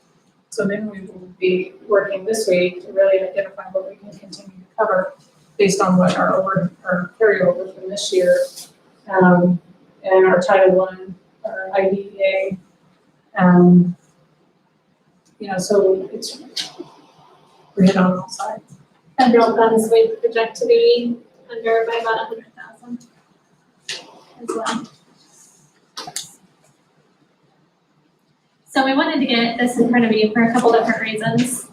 So then we will be working this week to really identify what we can continue to cover based on what our carryover from this year, and our Title I, our IDEA. You know, so it's, we're hit on all sides. Federal funds we project to be under by about 100,000 as well. So we wanted to get this in front of you for a couple different reasons.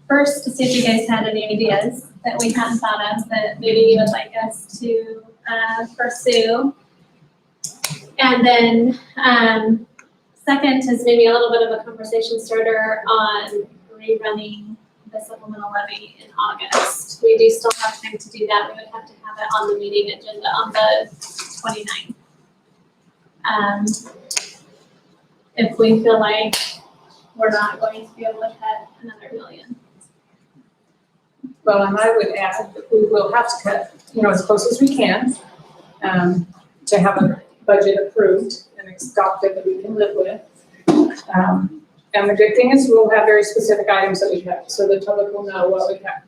First, to see if you guys had any ideas that we hadn't thought of that maybe you would like us to pursue. And then second is maybe a little bit of a conversation starter on rerunning the supplemental levy in August. We do still have time to do that. We would have to have it on the meeting agenda on the 29th. If we feel like we're not going to be able to cut another $1 million. Well, and I would add that we will have to cut, you know, as close as we can, to have a budget approved and adopted that we can live with. And the good thing is we'll have very specific items that we cut, so the public will know what we cut.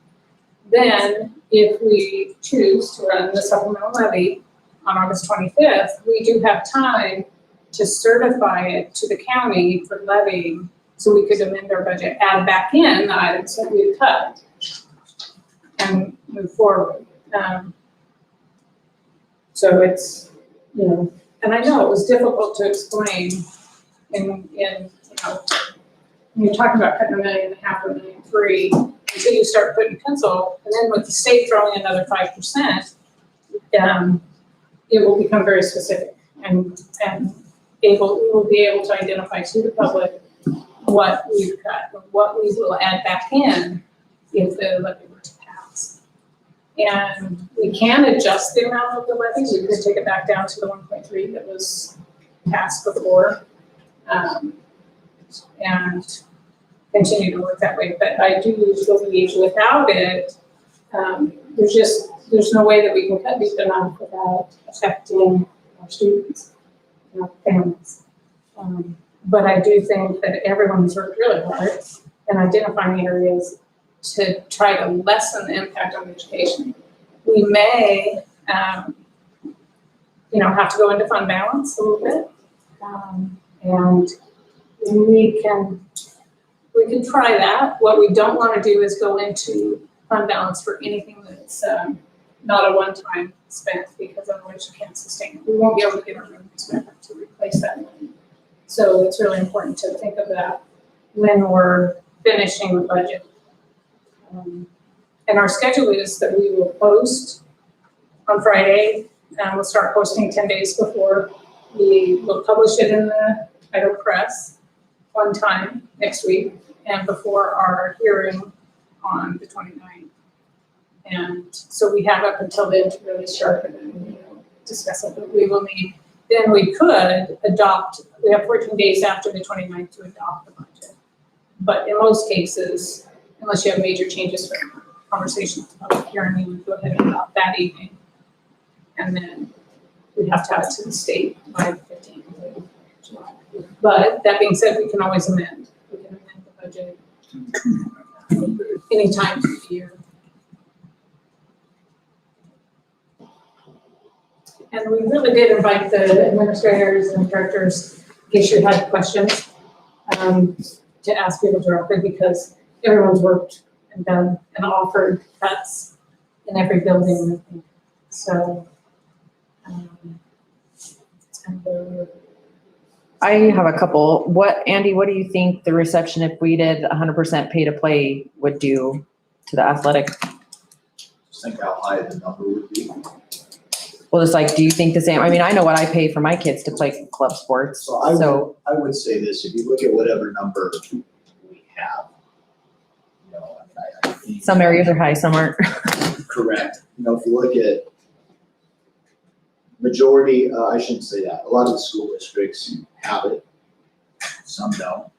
Then, if we choose to run the supplemental levy on August 25th, we do have time to certify it to the county for levying, so we could amend our budget, add back in the items that we cut and move forward. So it's, you know, and I know it was difficult to explain in, you know, when you're talking about cutting $1.5 million, $1.3 million, until you start putting pencil, and then with the state throwing another 5%, it will become very specific and we will be able to identify to the public what we've cut, what we will add back in if the levy were to pass. And we can adjust the amount of the levy. We could take it back down to the 1.3 that was passed before, and continue to work that way. But I do believe without it, there's no way that we can cut these enough without affecting our students, our families. But I do think that everyone has worked really hard in identifying areas to try to lessen the impact on education. We may, have to go into fund balance a little bit, and we can try that. What we don't want to do is go into fund balance for anything that's not a one-time spent, because otherwise you can't sustain it. We won't be able to get our revenues back up to replace that money. So it's really important to think of that when we're finishing the budget. And our schedule is that we will post on Friday, and we'll start posting 10 days before. We will publish it in the Idaho Press one time next week, and before our hearing on the 29th. And so we have up until then to really sharpen and discuss it, but we will need, then we could adopt, we have 14 days after the 29th to adopt the budget. But in most cases, unless you have major changes from conversation with the public hearing, we would go ahead and adopt that evening. And then we'd have to have it to the state by the 15th of July. But that being said, we can always amend. We can amend the budget anytime through the year. And we really did invite the administrators and directors, in case you had questions, to ask people directly, because everyone's worked and done and offered cuts in every building, I think. So, it's kind of I have a couple. Andy, what do you think the reception, if we did 100% pay to play, would do to the athletic? Just think how high the number would be. Well, it's like, do you think the same? I mean, I know what I pay for my kids to play club sports. So I would say this, if you look at whatever number we have, I think. Some areas are high, some aren't. Correct. If you look at majority, I shouldn't say that. A lot of the school districts have it, some don't.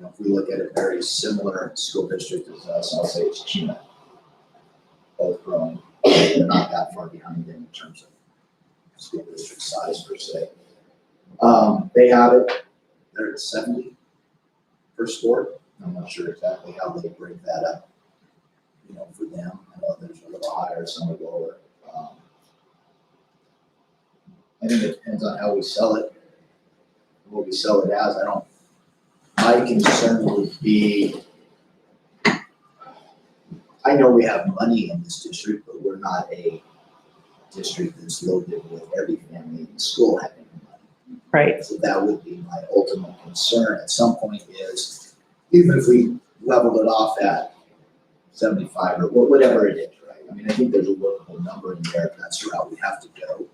If we look at a very similar school district as us, I'll say it's Chino. Both growing. They're not that far behind in terms of school district size per se. They have it, they're at 70 per sport. I'm not sure exactly how they break that up, for them. I know there's a little higher, some are lower. I think it depends on how we sell it, what we sell it as. My concern would be, I know we have money in this district, but we're not a district that's loaded with every family in the school having money. Right. So that would be my ultimate concern at some point is, even if we leveled it off at 75 or whatever it is, right? I mean, I think there's a workable number in there if that's the route we have to go.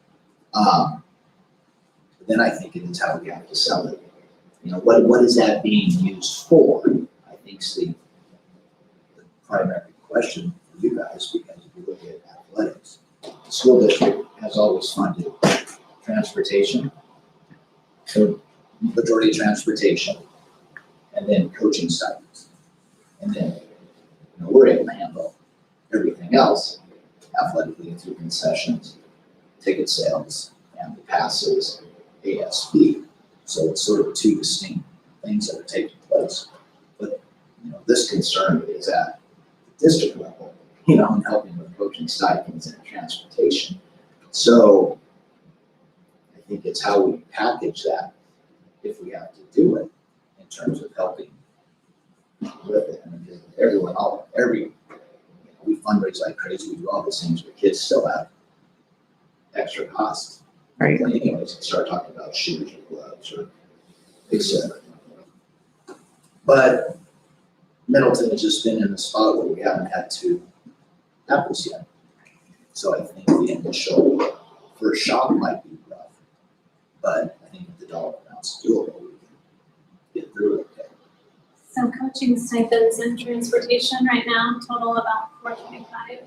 But then I think it is how we have to sell it. What is that being used for? I think is the primary question for you guys, because if you look at athletics, the school district has always funded transportation, so majority transportation, and then coaching stipends. And then, we're able to handle everything else athletically through concessions, ticket sales, and the passes, ASB. So it's sort of two distinct things that are taking place. But, this concern is at the district level, and helping with coaching stipends and transportation. So I think it's how we package that, if we have to do it, in terms of helping with it. I mean, we fundraise like crazy, we do all these things, but kids still have extra costs. Right. Anyways, start talking about shoes or gloves or et cetera. But Middleton has just been in a spot where we haven't had to have this yet. So I think the initial first shock might be rough, but I think if the dollar amount's doable, we can get through it okay. So coaching stipends and transportation right now total about $425.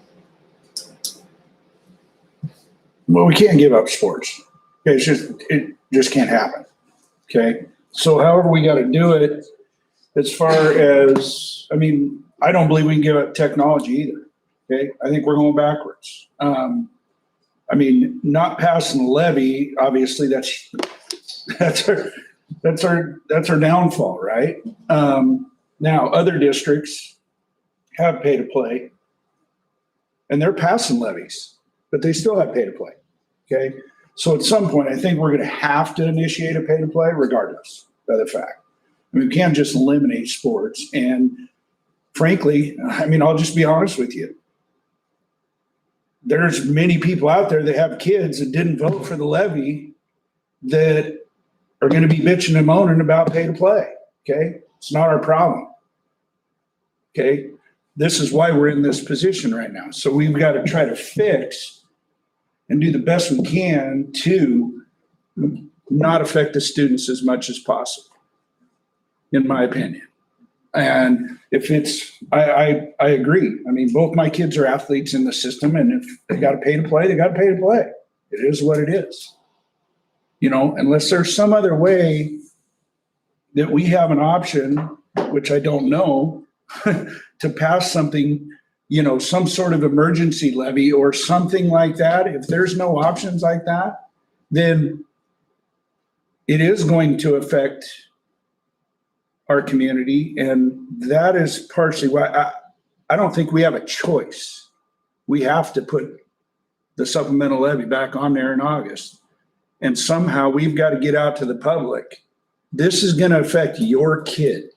Well, we can't give up sports. Okay, it just can't happen. Okay, so however we got to do it, as far as, I mean, I don't believe we can give up technology either. Okay, I think we're going backwards. I mean, not passing the levy, obviously that's our downfall, right? Now other districts have pay to play, and they're passing levies, but they still have pay to play. Okay, so at some point, I think we're going to have to initiate a pay to play, regardless of the fact. I mean, we can't just eliminate sports. And frankly, I mean, I'll just be honest with you. There's many people out there that have kids that didn't vote for the levy that are going to be bitching and moaning about pay to play. Okay, it's not our problem. Okay, this is why we're in this position right now. So we've got to try to fix and do the best we can to not affect the students as much as possible, in my opinion. And if it's, I agree. I mean, both my kids are athletes in the system, and if they got to pay to play, they got to pay to play. It is what it is. You know, unless there's some other way that we have an option, which I don't know, to pass something, you know, some sort of emergency levy or something like that. If there's no options like that, then it is going to affect our community. And that is partially why I don't think we have a choice. We have to put the supplemental levy back on there in August. And somehow we've got to get out to the public. This is going to affect your kid,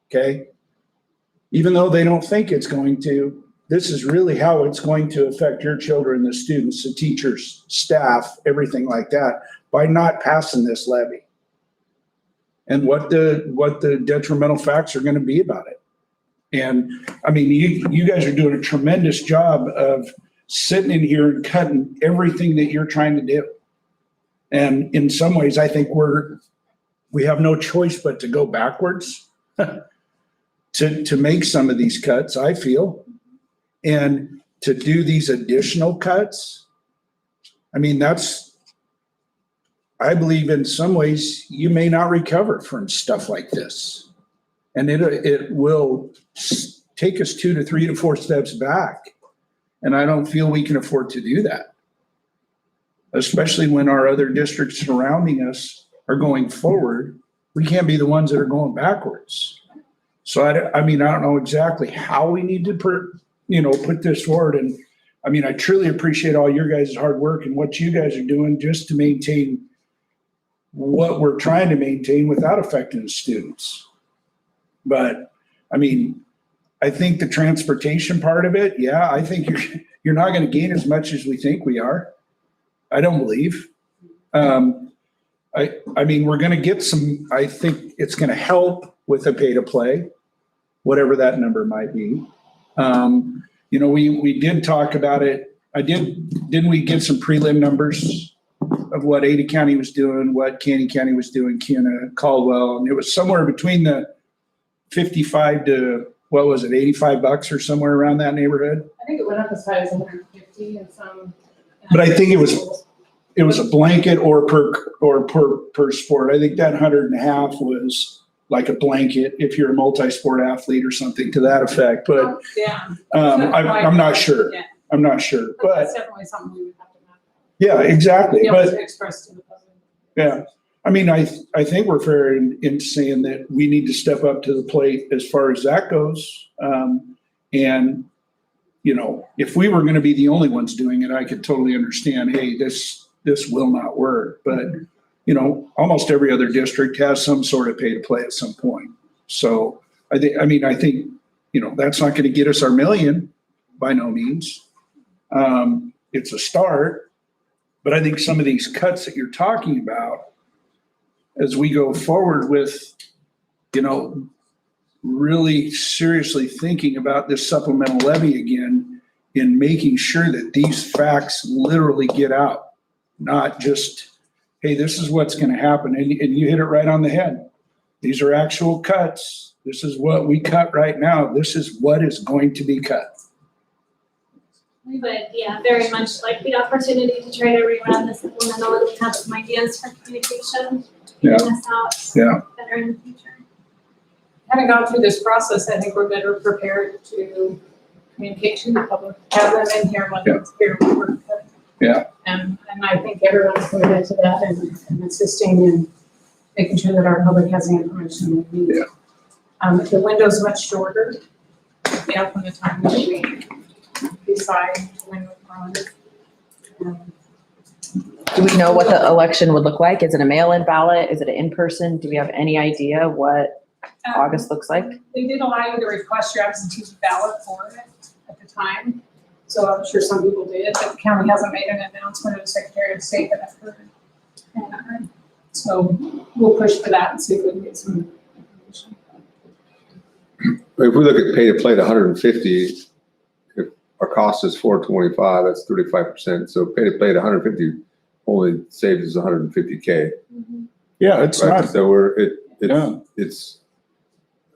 okay? Even though they don't think it's going to, this is really how it's going to affect your children, the students, the teachers, staff, everything like that, by not passing this levy. And what the detrimental facts are going to be about it. And I mean, you guys are doing a tremendous job of sitting in here and cutting everything that you're trying to do. And in some ways, I think we have no choice but to go backwards to make some of these cuts, I feel. And to do these additional cuts, I mean, I believe in some ways you may not recover from stuff like this. And it will take us 2 to 3 to 4 steps back. And I don't feel we can afford to do that, especially when our other districts surrounding us are going forward. We can't be the ones that are going backwards. So I mean, I don't know exactly how we need to put this forward. And I mean, I truly appreciate all your guys' hard work and what you guys are doing just to maintain what we're trying to maintain without affecting the students. But I mean, I think the transportation part of it, yeah, I think you're not going to gain as much as we think we are. I don't believe. I mean, we're going to get some, I think it's going to help with the pay to play, whatever that number might be. You know, we did talk about it. Didn't we get some prelim numbers of what Ada County was doing, what Canyon County was doing, Kuna, Caldwell, and it was somewhere between the 55 to, what was it, $85 or somewhere around that neighborhood? I think it went up as high as 150 and some. But I think it was a blanket or per sport. I think that 150 was like a blanket if you're a multi-sport athlete or something to that effect. But Yeah. I'm not sure. Yeah. I'm not sure. But But that's definitely something we would have to have. yeah, exactly. Be able But to express to the public. yeah, I mean, I think we're fair in saying that we need to step up to the plate as far as that goes. And, you know, if we were going to be the only ones doing it, I could totally understand, hey, this this will not work. But, you know, almost every other district has some sort of pay to play at some point. So I think, you know, that's not going to get us our million by no means. It's a start, but I think some of these cuts that you're talking about, as we go forward with, you know, really seriously thinking about this supplemental levy again and making sure that these facts literally get out, not just, hey, this is what's going to happen. And you hit it right on the head. These are actual cuts. This is what we cut right now. This is what is going to be cut. We would, yeah, very much like the opportunity to try to rerun the supplemental and have some ideas for communication, Yeah. getting this out Yeah. better in the future. Having gone through this process, I think we're better prepared to communicate to the public, have them in here when it's here. Yeah. And I think everyone's committed to that and assisting in making sure that our public has the information they need. Yeah. The window's much shorter, from the time that we decide when we're on it. Do we know what the election would look like? Is it a mail-in ballot? Is it an in-person? Do we have any idea what August looks like? They did allow you to request your absentee ballot for it at the time. So I'm sure some people did, but the county hasn't made an announcement of the Secretary of State that I've heard. And so we'll push for that and see if we can get some information. If we look at pay to play at 150, if our cost is 425, that's 35%. So pay to play at 150 only saves us 150K. Yeah, it's Right? not. So Yeah. it's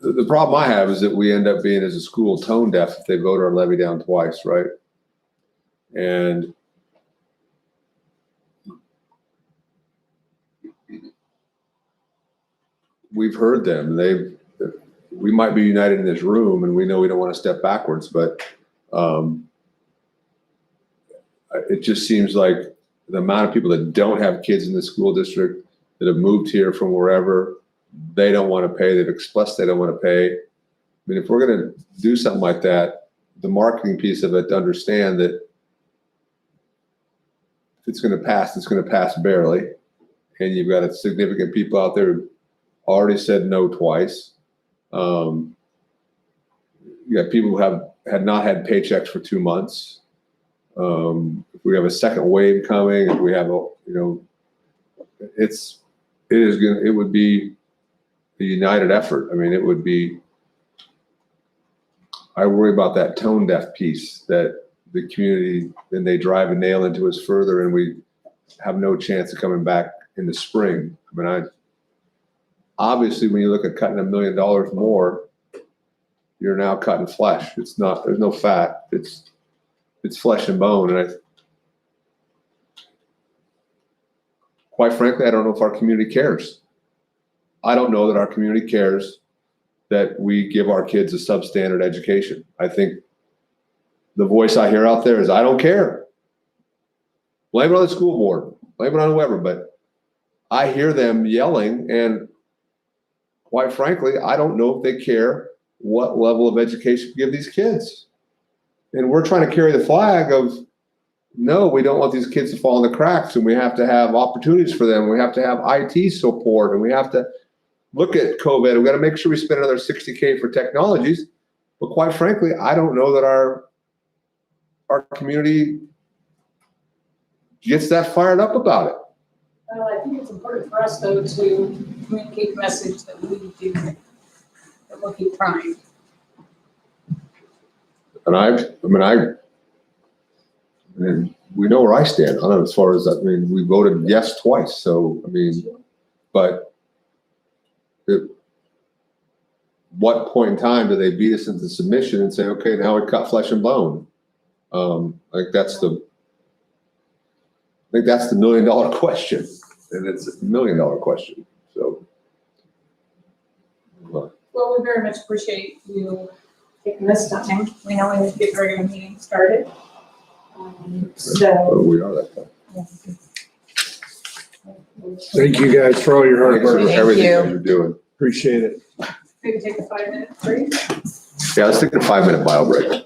the problem I have is that we end up being as a school tone deaf if they vote our levy down twice, right? And we've heard them. We might be united in this room, and we know we don't want to step backwards, but it just seems like the amount of people that don't have kids in the school district that have moved here from wherever, they don't want to pay. They've expressed they don't want to pay. I mean, if we're going to do something like that, the marketing piece of it, to understand that if it's going to pass, it's going to pass barely. And you've got significant people out there who already said no twice. You got people who had not had paychecks for 2 months. If we have a second wave coming, if we have it would be a united effort. I mean, it would be, I worry about that tone deaf piece that the community, then they drive a nail into us further and we have no chance of coming back in the spring. I mean, obviously when you look at cutting $1 million more, you're now cutting flesh. There's no fat. It's flesh and bone. And quite frankly, I don't know if our community cares. I don't know that our community cares that we give our kids a substandard education. I think the voice I hear out there is, I don't care. Blame it on the school board, blame it on whoever, but I hear them yelling, and quite frankly, I don't know if they care what level of education we give these kids. And we're trying to carry the flag of, no, we don't want these kids to fall in the cracks, and we have to have opportunities for them. We have to have IT support, and we have to look at COVID. We've got to make sure we spend another $60K for technologies. But quite frankly, I don't know that our community gets that fired up about it. Well, I think it's important for us, though, to communicate the message that we do, that we'll keep trying. And we know where I stand on it as far as, we voted yes twice. So, but at what point in time do they beat us into submission and say, okay, now we cut flesh and bone? I think that's the $1 million question, and it's a $1 million question. So, Well, we very much appreciate you taking this time. We know we need to get the regular meeting started. So. we are that time. Thank you guys for all your hard Thanks for work. Thank everything you. that you're doing. Appreciate it. Maybe take a 5-minute break. Yeah, let's take a 5-minute bio break.